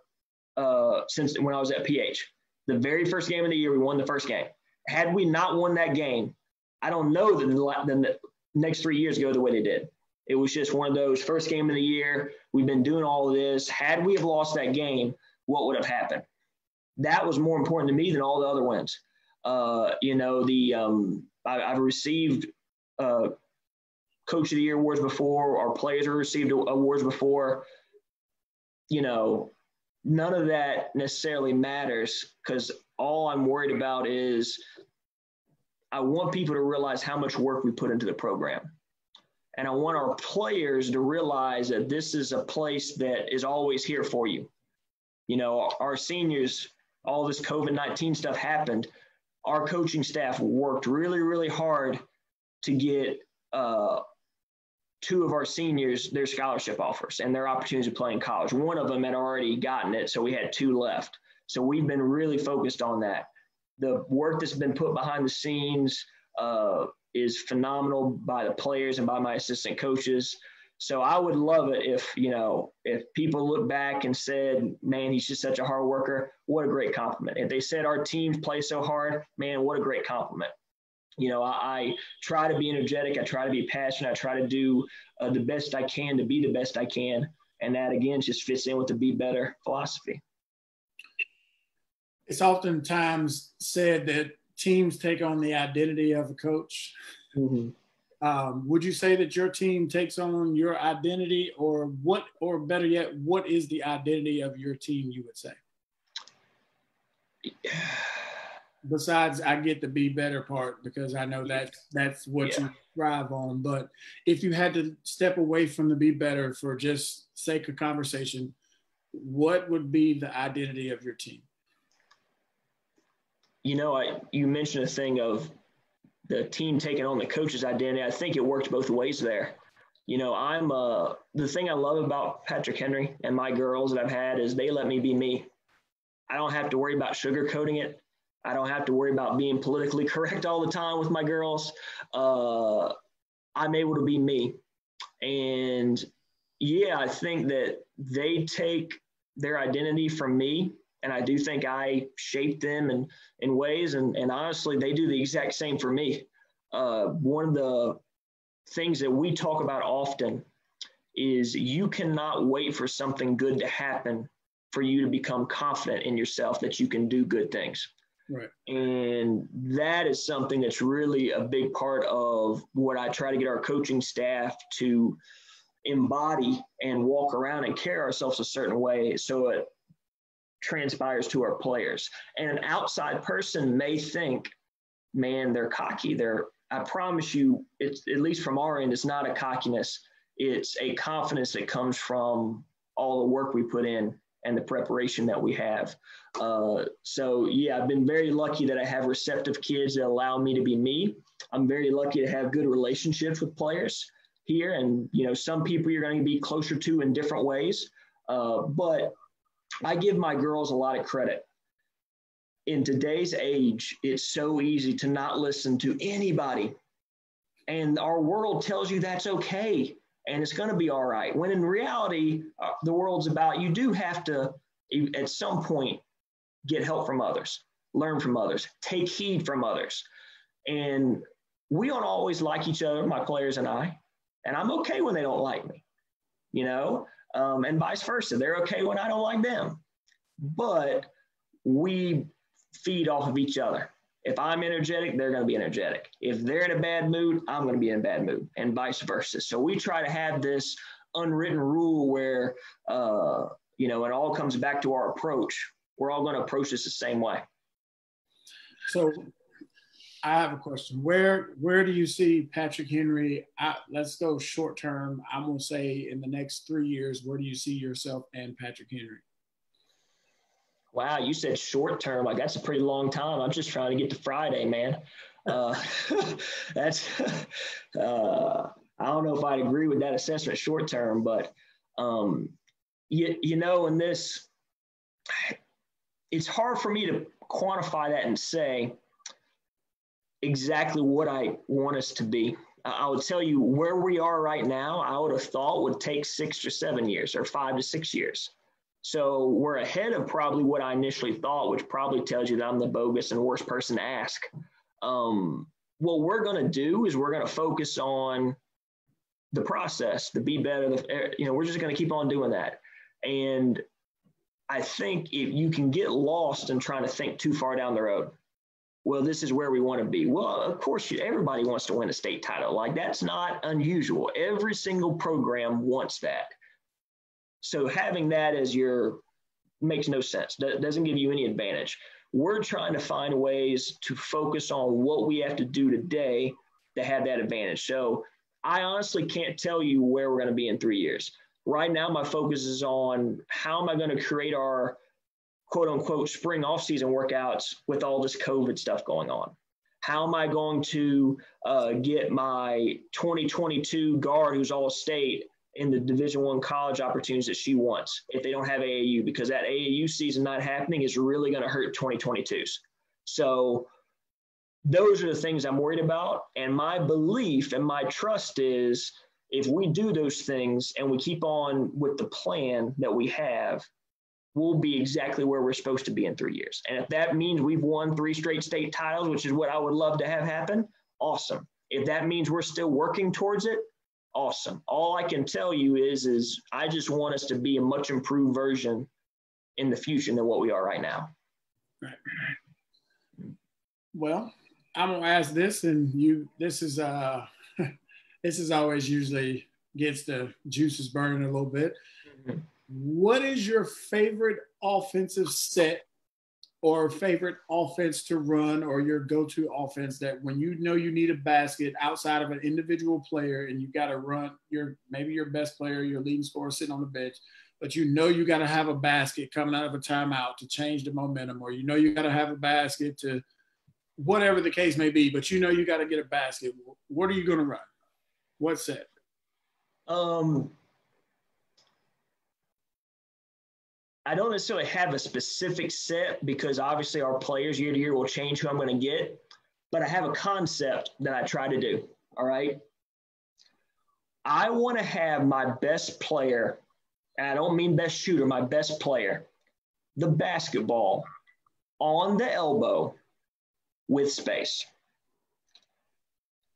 Speaker 2: since when I was at PH. The very first game of the year, we won the first game. Had we not won that game, I don't know that the next 3 years go the way they did. It was just one of those first game of the year. We've been doing all of this. Had we have lost that game, what would have happened? That was more important to me than all the other wins. I've received Coach of the Year awards before. Our players have received awards before. None of that necessarily matters, because all I'm worried about is I want people to realize how much work we put into the program. And I want our players to realize that this is a place that is always here for you. Our seniors, all this COVID-19 stuff happened. Our coaching staff worked really, really hard to get 2 of our seniors their scholarship offers and their opportunities to play in college. One of them had already gotten it, so we had 2 left. So we've been really focused on that. The work that's been put behind the scenes is phenomenal by the players and by my assistant coaches. So I would love it if people look back and said, man, he's just such a hard worker. What a great compliment. If they said our teams play so hard, man, what a great compliment. I try to be energetic. I try to be passionate. I try to do the best I can to be the best I can. And that, again, just fits in with the Be Better philosophy.
Speaker 1: It's oftentimes said that teams take on the identity of a coach. Mm-hmm. Would you say that your team takes on your identity, or better yet, what is the identity of your team, you would say? Besides, I get the Be Better part, because I know that's what you thrive on. But if you had to step away from the Be Better for just sake of conversation, what would be the identity of your team?
Speaker 2: You mentioned a thing of the team taking on the coach's identity. I think it worked both ways there. You know, the thing I love about Patrick Henry and my girls that I've had is they let me be me. I don't have to worry about sugarcoating it. I don't have to worry about being politically correct all the time with my girls. I'm able to be me. And yeah, I think that they take their identity from me. And I do think I shaped them in ways. And honestly, they do the exact same for me. One of the things that we talk about often is you cannot wait for something good to happen for you to become confident in yourself that you can do good things.
Speaker 1: Right.
Speaker 2: And that is something that's really a big part of what I try to get our coaching staff to embody and walk around and carry ourselves a certain way so it transpires to our players. And an outside person may think, man, they're cocky. I promise you, it's, at least from our end, it's not a cockiness. It's a confidence that comes from all the work we put in and the preparation that we have. So yeah, I've been very lucky that I have receptive kids that allow me to be me. I'm very lucky to have good relationships with players here. And, you know, some people you're going to be closer to in different ways. But I give my girls a lot of credit. In today's age, it's so easy to not listen to anybody. And our world tells you that's okay. And it's going to be all right. When in reality, the world's about you do have to, at some point, get help from others, learn from others, take heed from others. And we don't always like each other, my players and I. And I'm okay when they don't like me, you know, and vice versa. They're okay when I don't like them. But we feed off of each other. If I'm energetic, they're going to be energetic. If they're in a bad mood, I'm going to be in a bad mood, and vice versa. So we try to have this unwritten rule where, you know, it all comes back to our approach. We're all going to approach this the same way.
Speaker 1: So I have a question. Where do you see Patrick Henry? Let's go short term. I'm going to say in the next 3 years, where do you see yourself and Patrick Henry?
Speaker 2: Wow, you said short term. Like, that's a pretty long time. I'm just trying to get to Friday, man. That's I don't know if I'd agree with that assessment short term, but you know, in this, it's hard for me to quantify that and say exactly what I want us to be. I would tell you where we are right now, I would have thought would take 6 or 7 years or 5 to 6 years. So we're ahead of probably what I initially thought, which probably tells you that I'm the bogus and worst person to ask. What we're going to do is we're going to focus on the process, the be better. You know, we're just going to keep on doing that. And I think if you can get lost in trying to think too far down the road, well, this is where we want to be. Well, of course, everybody wants to win a state title. Like, that's not unusual. Every single program wants that. So having that as your makes no sense. That doesn't give you any advantage. We're trying to find ways to focus on what we have to do today to have that advantage. So I honestly can't tell you where we're going to be in 3 years. Right now, my focus is on how am I going to create our quote unquote spring off-season workouts with all this COVID stuff going on? How am I going to get my 2022 guard who's all state in the Division I college opportunities that she wants if they don't have AAU, because that AAU season not happening is really going to hurt 2022s. So those are the things I'm worried about. And my belief and my trust is if we do those things and we keep on with the plan that we have, we'll be exactly where we're supposed to be in 3 years. And if that means we've won 3 straight state titles, which is what I would love to have happen, awesome. If that means we're still working towards it, awesome. All I can tell you is I just want us to be a much improved version in the future than what we are right now.
Speaker 1: Right. Well, I'm gonna ask this, and this is this is always usually gets the juices burning a little bit. Mm-hmm. What is your favorite offensive set or favorite offense to run, or your go-to offense that when you know you need a basket outside of an individual player and you got to run maybe your best player, your leading scorer sitting on the bench, but you know you got to have a basket coming out of a timeout to change the momentum, or you know you got to have a basket to whatever the case may be, but you know you got to get a basket. What are you going to run? What set?
Speaker 2: I don't necessarily have a specific set because obviously our players year to year will change who I'm going to get, but I have a concept that I try to do. All right. I want to have my best player, and I don't mean best shooter, my best player, the basketball on the elbow with space.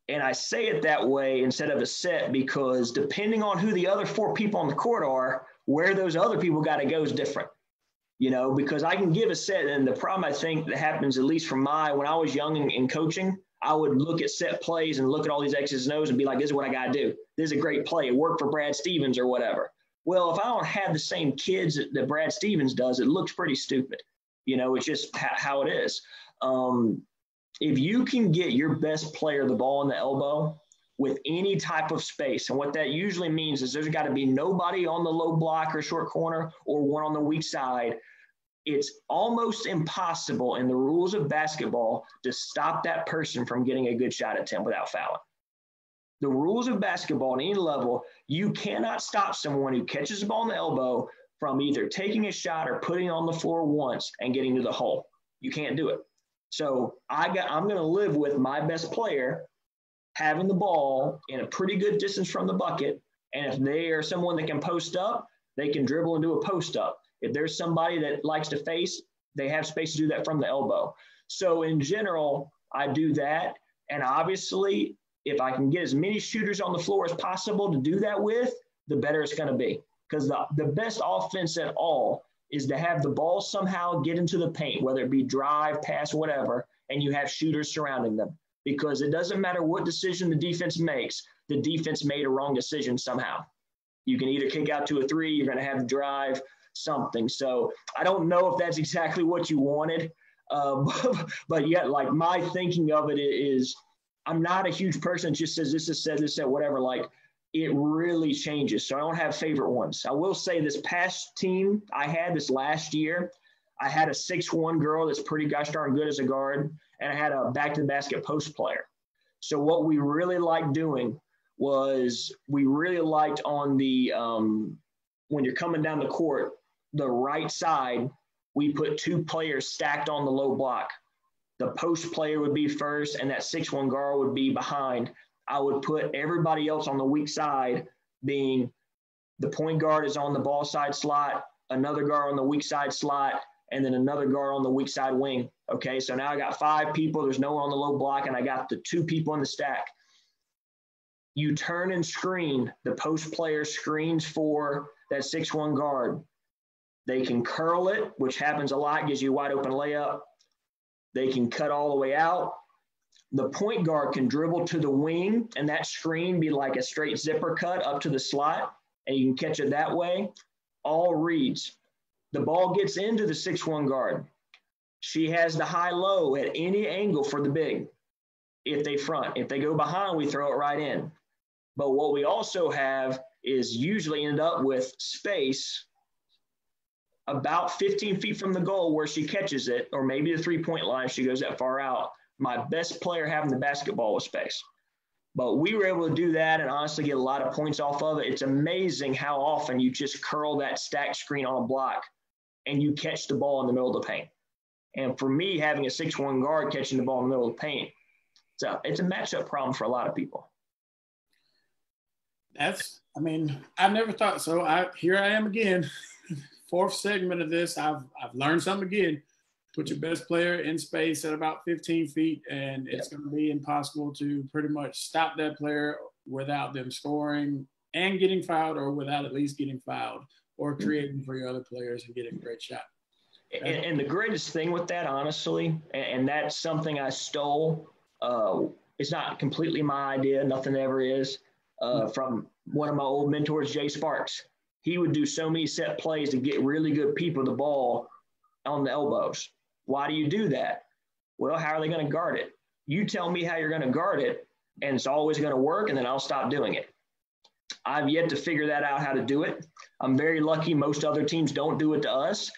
Speaker 2: And I say it that way instead of a set because depending on who the other 4 people on the court are, where those other people got to go is different, because I can give a set. And the problem I think that happens, at least from when I was young and coaching, I would look at set plays and look at all these X's and O's and be like, this is what I got to do. This is a great play. It worked for Brad Stevens or whatever. Well, if I don't have the same kids that Brad Stevens does, it looks pretty stupid. It's just how it is. If you can get your best player the ball in the elbow with any type of space, and what that usually means is there's got to be nobody on the low block or short corner or one on the weak side. It's almost impossible in the rules of basketball to stop that person from getting a good shot attempt without fouling. The rules of basketball at any level, you cannot stop someone who catches the ball in the elbow from either taking a shot or putting it on the floor once and getting to the hole. You can't do it. So I'm going to live with my best player having the ball in a pretty good distance from the bucket. And if they are someone that can post up, they can dribble and do a post up. If there's somebody that likes to face, they have space to do that from the elbow. So in general, I do that. And obviously, if I can get as many shooters on the floor as possible to do that with, the better it's going to be. Because the best offense at all is to have the ball somehow get into the paint, whether it be drive, pass, whatever, and you have shooters surrounding them. Because it doesn't matter what decision the defense makes, the defense made a wrong decision somehow. You can either kick out to a 3, you're going to have to drive, something. So I don't know if that's exactly what you wanted, but yet, like, my thinking of it is I'm not a huge person that just says this is said, this said, whatever. Like, it really changes. So I don't have favorite ones. I will say this past team I had this last year, I had a 6'1" girl that's pretty gosh darn good as a guard, and I had a back-to-the-basket post player. So what we really liked doing was we really liked on the when you're coming down the court, the right side, we put 2 players stacked on the low block. The post player would be first, and that 6'1" guard would be behind. I would put everybody else on the weak side, being the point guard is on the ball side slot, another guard on the weak side slot, and then another guard on the weak side wing. Okay, so now I got 5 people. There's no one on the low block, and I got the 2 people in the stack. You turn and screen. The post player screens for that 6'1" guard. They can curl it, which happens a lot, gives you a wide open layup. They can cut all the way out. The point guard can dribble to the wing, and that screen be like a straight zipper cut up to the slot, and you can catch it that way. All reads. The ball gets into the 6'1" guard. She has the high-low at any angle for the big if they front. If they go behind, we throw it right in. But what we also have is usually end up with space about 15 feet from the goal where she catches it, or maybe the three-point line if she goes that far out. My best player having the basketball with space. But we were able to do that and honestly get a lot of points off of it. It's amazing how often you just curl that stacked screen on a block and you catch the ball in the middle of the paint. And for me, having a 6'1" guard catching the ball in the middle of the paint, it's a matchup problem for a lot of people.
Speaker 1: I never thought so. Here I am again. 4th segment of this. I've learned something again. Put your best player in space at about 15 feet, and it's going to be impossible to pretty much stop that player without them scoring and getting fouled, or without at least getting fouled, or creating for your other players and getting a great shot.
Speaker 2: And the greatest thing with that, honestly, and that's something I stole. It's not completely my idea. Nothing ever is. From one of my old mentors, Jay Sparks. He would do so many set plays to get really good people the ball on the elbows. Why do you do that? Well, how are they going to guard it? You tell me how you're going to guard it, and it's always going to work, and then I'll stop doing it. I've yet to figure that out, how to do it. I'm very lucky most other teams don't do it to us.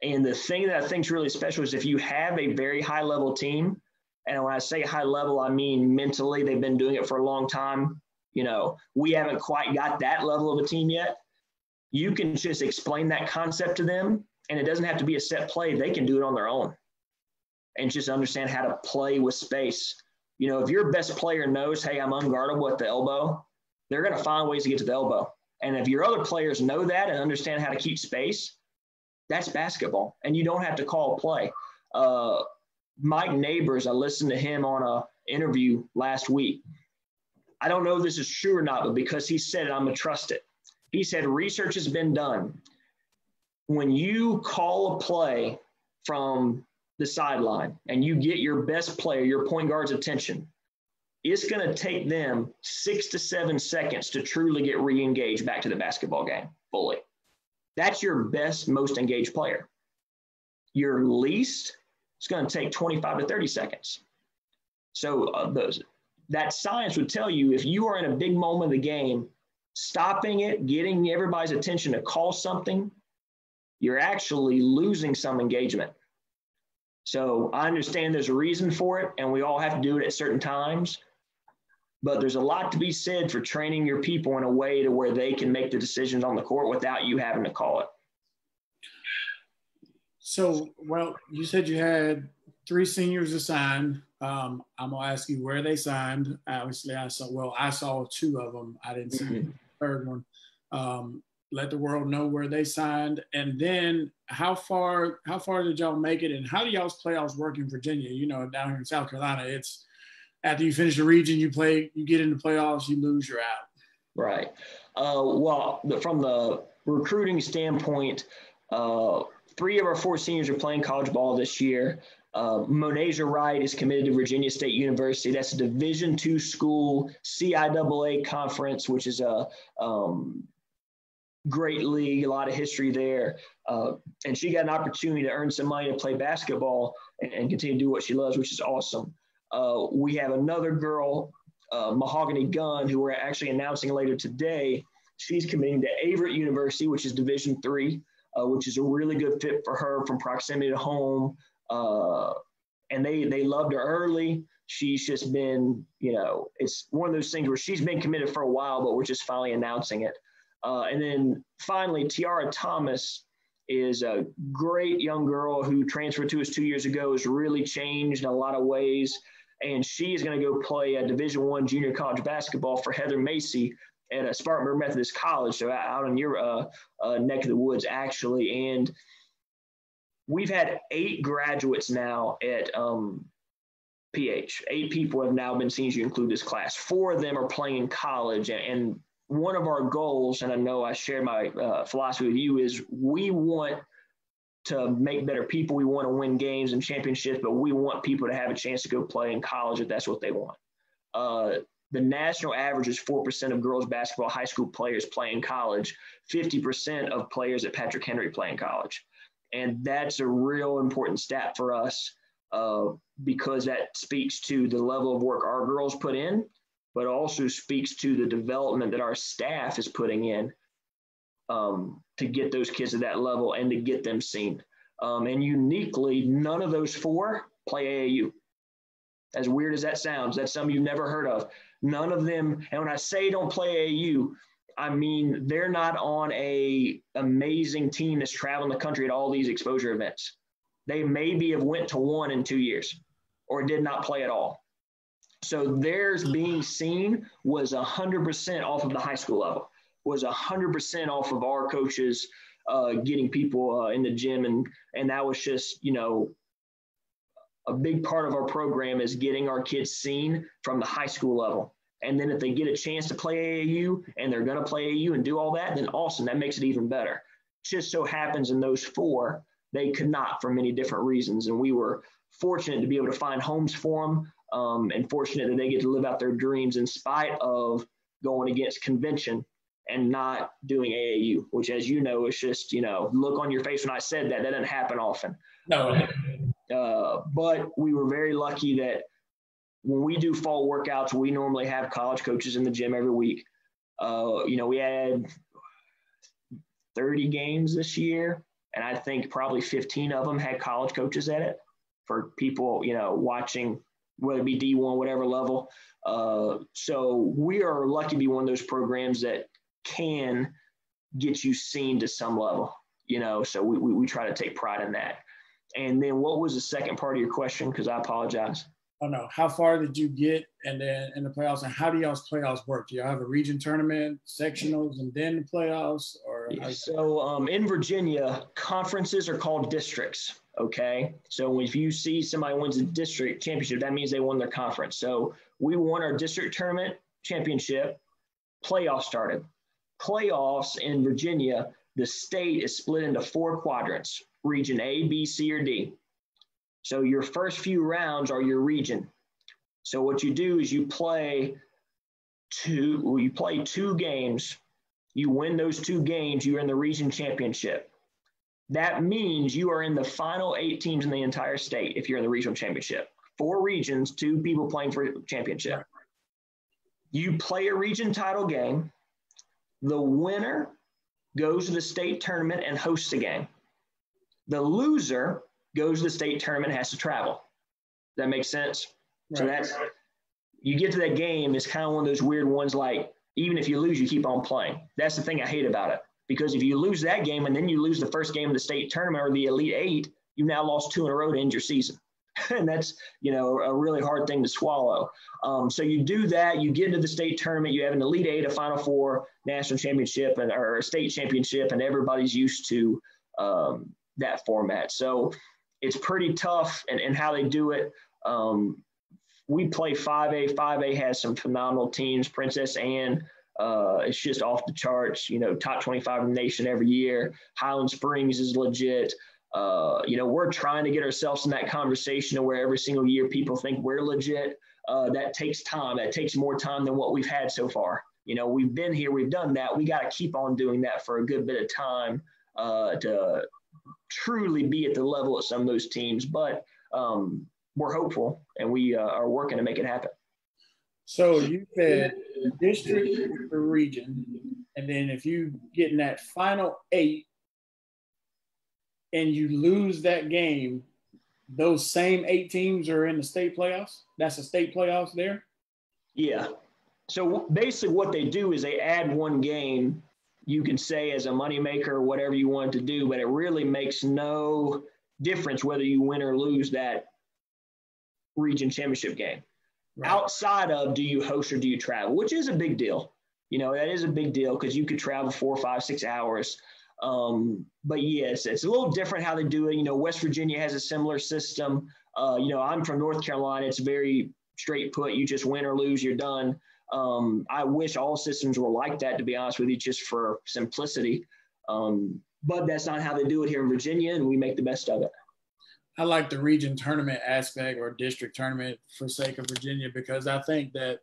Speaker 2: And the thing that I think is really special is if you have a very high-level team, and when I say high level, I mean mentally they've been doing it for a long time. we haven't quite got that level of a team yet. You can just explain that concept to them, and it doesn't have to be a set play. They can do it on their own and just understand how to play with space. If your best player knows, hey, I'm unguardable at the elbow, they're going to find ways to get to the elbow. And if your other players know that and understand how to keep space, that's basketball, and you don't have to call a play. Mike Neighbors, I listened to him on an interview last week. I don't know if this is true or not, but because he said it, I'm going to trust it. He said research has been done. When you call a play from the sideline and you get your best player, your point guard's attention, it's going to take them 6 to 7 seconds to truly get re-engaged back to the basketball game fully. That's your best, most engaged player. Your least, it's going to take 25 to 30 seconds. So that science would tell you if you are in a big moment of the game, stopping it, getting everybody's attention to call something, you're actually losing some engagement. So I understand there's a reason for it, and we all have to do it at certain times. But there's a lot to be said for training your people in a way to where they can make the decisions on the court without you having to call it.
Speaker 1: So, well, you said you had 3 seniors assigned. I'm going to ask you where they signed. Obviously, I saw 2 of them. I didn't see the third one. Let the world know where they signed. And then how far did y'all make it? And how do y'all's playoffs work in Virginia? Down here in South Carolina, it's after you finish the region, you get into playoffs, you lose, you're out.
Speaker 2: Right. Well, from the recruiting standpoint, 3 of our 4 seniors are playing college ball this year. Monasia Wright is committed to Virginia State University. That's a Division II school, CIAA conference, which is a great league, a lot of history there. And she got an opportunity to earn some money to play basketball and continue to do what she loves, which is awesome. We have another girl, Mahogany Gunn, who we're actually announcing later today. She's committing to Averett University, which is Division III, which is a really good fit for her from proximity to home. And they loved her early. She's just been, it's one of those things where she's been committed for a while, but we're just finally announcing it. And then finally, Tiara Thomas is a great young girl who transferred to us 2 years ago, has really changed in a lot of ways. And she is going to go play a Division I junior college basketball for Heather Macy at Spartanburg Methodist College, so out in your neck of the woods, actually. And we've had 8 graduates now at PH. 8 people have now been seniors. You include this class. 4 of them are playing college. And one of our goals, and I know I shared my philosophy with you, is we want to make better people. We want to win games and championships, but we want people to have a chance to go play in college if that's what they want. The national average is 4% of girls basketball high school players play in college, 50% of players at Patrick Henry play in college. And that's a real important stat for us because that speaks to the level of work our girls put in, but also speaks to the development that our staff is putting in to get those kids at that level and to get them seen. And uniquely, none of those 4 play AAU. As weird as that sounds, that's something you've never heard of. None of them, and when I say don't play AAU, I mean they're not on a amazing team that's traveling the country at all these exposure events. They maybe have went to 1 in 2 years or did not play at all. So theirs being seen was 100% off of the high school level, was 100% off of our coaches getting people in the gym. And that was just, a big part of our program is getting our kids seen from the high school level. And then if they get a chance to play AAU and they're going to play AAU and do all that, then awesome. That makes it even better. Just so happens in those 4, they could not for many different reasons. And we were fortunate to be able to find homes for them and fortunate that they get to live out their dreams in spite of going against convention and not doing AAU, which, as you know, is just, look on your face when I said that. That doesn't happen often.
Speaker 1: No.
Speaker 2: But we were very lucky that when we do fall workouts, we normally have college coaches in the gym every week. We had 30 games this year, and I think probably 15 of them had college coaches at it for people, watching whether it be D1, whatever level. So we are lucky to be one of those programs that can get you seen to some level, so we try to take pride in that. And then what was the second part of your question? Because I apologize.
Speaker 1: Oh, no. How far did you get and then in the playoffs? And how do y'all's playoffs work? Do y'all have a region tournament, sectionals, and then the playoffs? Or
Speaker 2: So in Virginia, conferences are called districts, okay? So if you see somebody wins a district championship, that means they won their conference. So we won our district tournament championship. Playoffs started. Playoffs in Virginia, the state is split into 4 quadrants, region A, B, C, or D. So your first few rounds are your region. So what you do is you play 2 games. You win those 2 games, you're in the region championship. That means you are in the final 8 teams in the entire state if you're in the regional championship. 4 regions, 2 people playing for a championship. You play a region title game. The winner goes to the state tournament and hosts a game. The loser goes to the state tournament and has to travel. Does that make sense? Right. So that's, you get to that game, it's kind of one of those weird ones, like even if you lose, you keep on playing. That's the thing I hate about it. Because if you lose that game and then you lose the first game of the state tournament or the Elite 8, you've now lost 2 in a row to end your season. And that's, a really hard thing to swallow. So you do that, you get into the state tournament, you have an Elite 8, a Final 4, national championship, or a state championship, and everybody's used to that format. So it's pretty tough and how they do it. We play 5A. 5A has some phenomenal teams. Princess Anne, it's just off the charts, top 25 in the nation every year. Highland Springs is legit. We're trying to get ourselves in that conversation where every single year people think we're legit. That takes time. That takes more time than what we've had so far. We've been here, we've done that. We got to keep on doing that for a good bit of time to truly be at the level of some of those teams. But we're hopeful, and we are working to make it happen.
Speaker 1: So you said district or region, and then if you get in that final 8 and you lose that game, those same 8 teams are in the state playoffs? That's the state playoffs there?
Speaker 2: Yeah. So basically what they do is they add 1 game, you can say as a moneymaker or whatever you want to do, but it really makes no difference whether you win or lose that region championship game. Right. Outside of, do you host or do you travel, which is a big deal. That is a big deal because you could travel 4, 5, 6 hours. But yes, it's a little different how they do it. West Virginia has a similar system. I'm from North Carolina. It's very straight put. You just win or lose, you're done. I wish all systems were like that, to be honest with you, just for simplicity. But that's not how they do it here in Virginia, and we make the best of it.
Speaker 1: I like the region tournament aspect or district tournament for sake of Virginia, because I think that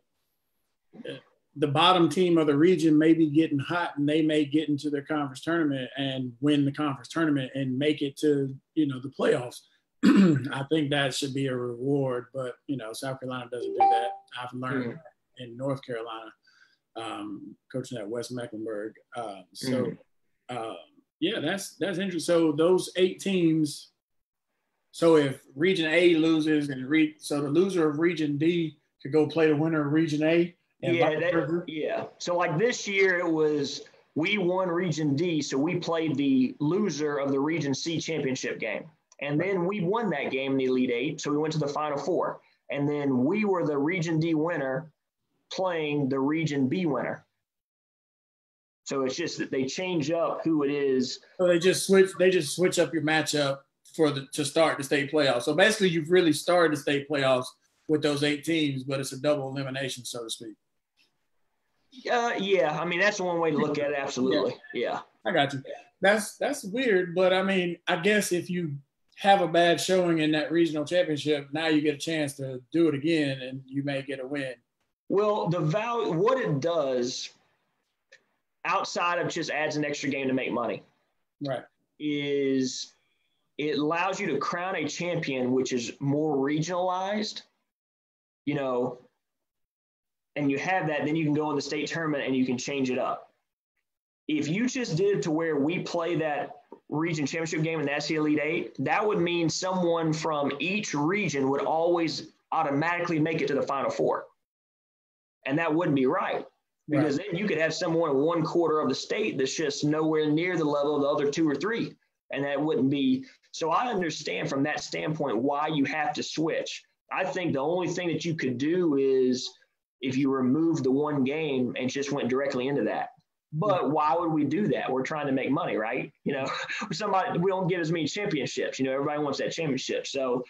Speaker 1: the bottom team of the region may be getting hot and they may get into their conference tournament and win the conference tournament and make it to, the playoffs. I think that should be a reward, but, South Carolina doesn't do that. I've learned in North Carolina, coaching at West Mecklenburg. That's interesting. So those 8 teams, so if Region A loses so the loser of Region D could go play the winner of Region A. So like this year we won Region D, so we played the loser of the Region C championship game. And then we won that game in the Elite 8, so we went to the Final 4. And then we were the Region D winner playing the Region B winner. So it's just that they change up who it is. So they just switch up your matchup to start the state playoffs. So basically you've really started the state playoffs with those 8 teams, but it's a double elimination, so to speak.
Speaker 2: Yeah. I mean, that's one way to look at it. Absolutely. Yeah.
Speaker 1: I got you. That's weird, but I mean, I guess if you have a bad showing in that regional championship, now you get a chance to do it again and you may get a win.
Speaker 2: Well, what it does outside of just adds an extra game to make money,
Speaker 1: right,
Speaker 2: is it allows you to crown a champion, which is more regionalized, and you have that, then you can go in the state tournament and you can change it up. If you just did it to where we play that region championship game and that's the Elite 8, that would mean someone from each region would always automatically make it to the Final Four. And that wouldn't be right, because then you could have someone in one quarter of the state that's just nowhere near the level of the other 2 or 3. And that wouldn't be. So I understand from that standpoint why you have to switch. I think the only thing that you could do is if you remove the one game and just went directly into that. But why would we do that? We're trying to make money, right? We don't get as many championships. Everybody wants that championship. So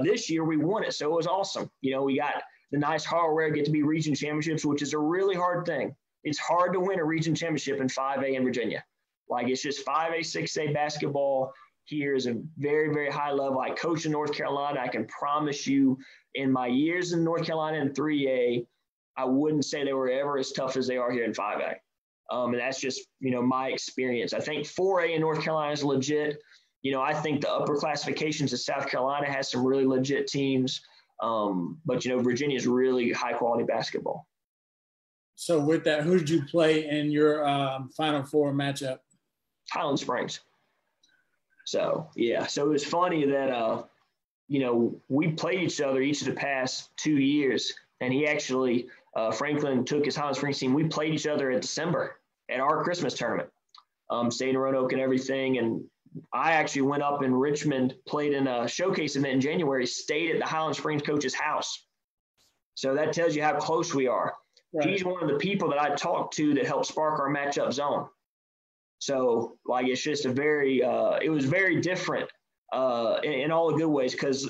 Speaker 2: this year we won it. So it was awesome. We got the nice hardware, get to be region championships, which is a really hard thing. It's hard to win a region championship in 5A in Virginia. Like, it's just 5A, 6A basketball here is a very, very high level. I coach in North Carolina. I can promise you, in my years in North Carolina in 3A, I wouldn't say they were ever as tough as they are here in 5A. And that's just, my experience. I think 4A in North Carolina is legit. I think the upper classifications of South Carolina has some really legit teams. But Virginia is really high quality basketball.
Speaker 1: So with that, who did you play in your Final Four matchup?
Speaker 2: Highland Springs. So, yeah. So it was funny that, we played each other each of the past 2 years. And he actually, Franklin took his Highland Springs team. We played each other in December at our Christmas tournament, stayed in Roanoke and everything. And I actually went up in Richmond, played in a showcase event in January, stayed at the Highland Springs coach's house. So that tells you how close we are. Right. He's one of the people that I talked to that helped spark our matchup zone. So, it's just it was very different in all the good ways, because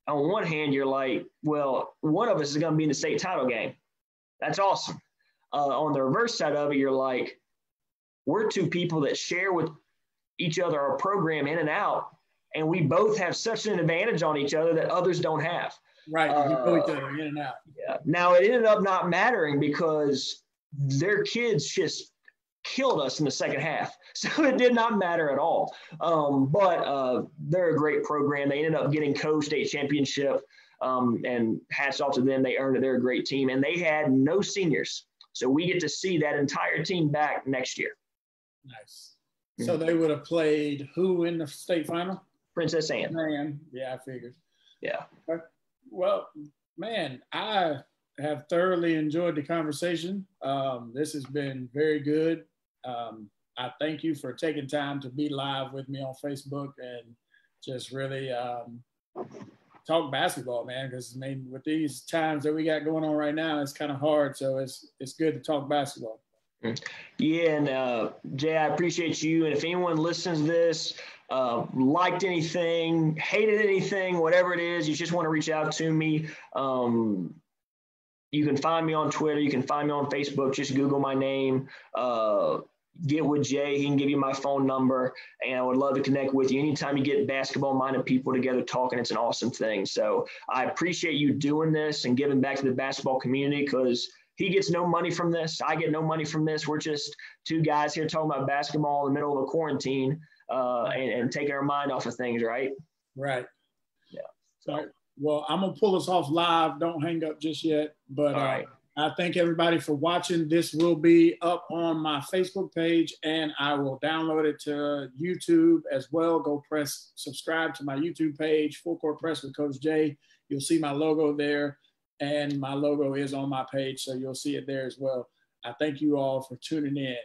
Speaker 2: on one hand, you're like, well, one of us is going to be in the state title game. That's awesome. On the reverse side of it, you're like, we're two people that share with each other our program in and out, and we both have such an advantage on each other that others don't have.
Speaker 1: Right, you know each other in and out.
Speaker 2: Yeah. Now, it ended up not mattering because their kids just killed us in the second half. So it did not matter at all. But they're a great program. They ended up getting co-state championship, and hats off to them. They earned it. They're a great team. And they had no seniors. So we get to see that entire team back next year.
Speaker 1: Nice. So they would have played who in the state final?
Speaker 2: Princess Anne.
Speaker 1: Man, yeah, I figured.
Speaker 2: Yeah.
Speaker 1: Well, man, I have thoroughly enjoyed the conversation. This has been very good. I thank you for taking time to be live with me on Facebook and just really talk basketball, man, because, with these times that we got going on right now, it's kind of hard. So it's good to talk basketball.
Speaker 2: Yeah, and Jay, I appreciate you. And if anyone listens to this, liked anything, hated anything, whatever it is, you just want to reach out to me. You can find me on Twitter. You can find me on Facebook. Just Google my name. Get with Jay. He can give you my phone number. And I would love to connect with you. Anytime you get basketball-minded people together talking, it's an awesome thing. So I appreciate you doing this and giving back to the basketball community, because he gets no money from this. I get no money from this. We're just two guys here talking about basketball in the middle of a quarantine and taking our mind off of things, right?
Speaker 1: Right.
Speaker 2: Yeah.
Speaker 1: So, well, I'm going to pull us off live. Don't hang up just yet. But
Speaker 2: all right.
Speaker 1: I thank everybody for watching. This will be up on my Facebook page, and I will download it to YouTube as well. Go press subscribe to my YouTube page, Full Court Press with Coach Jay. You'll see my logo there. And my logo is on my page, so you'll see it there as well. I thank you all for tuning in.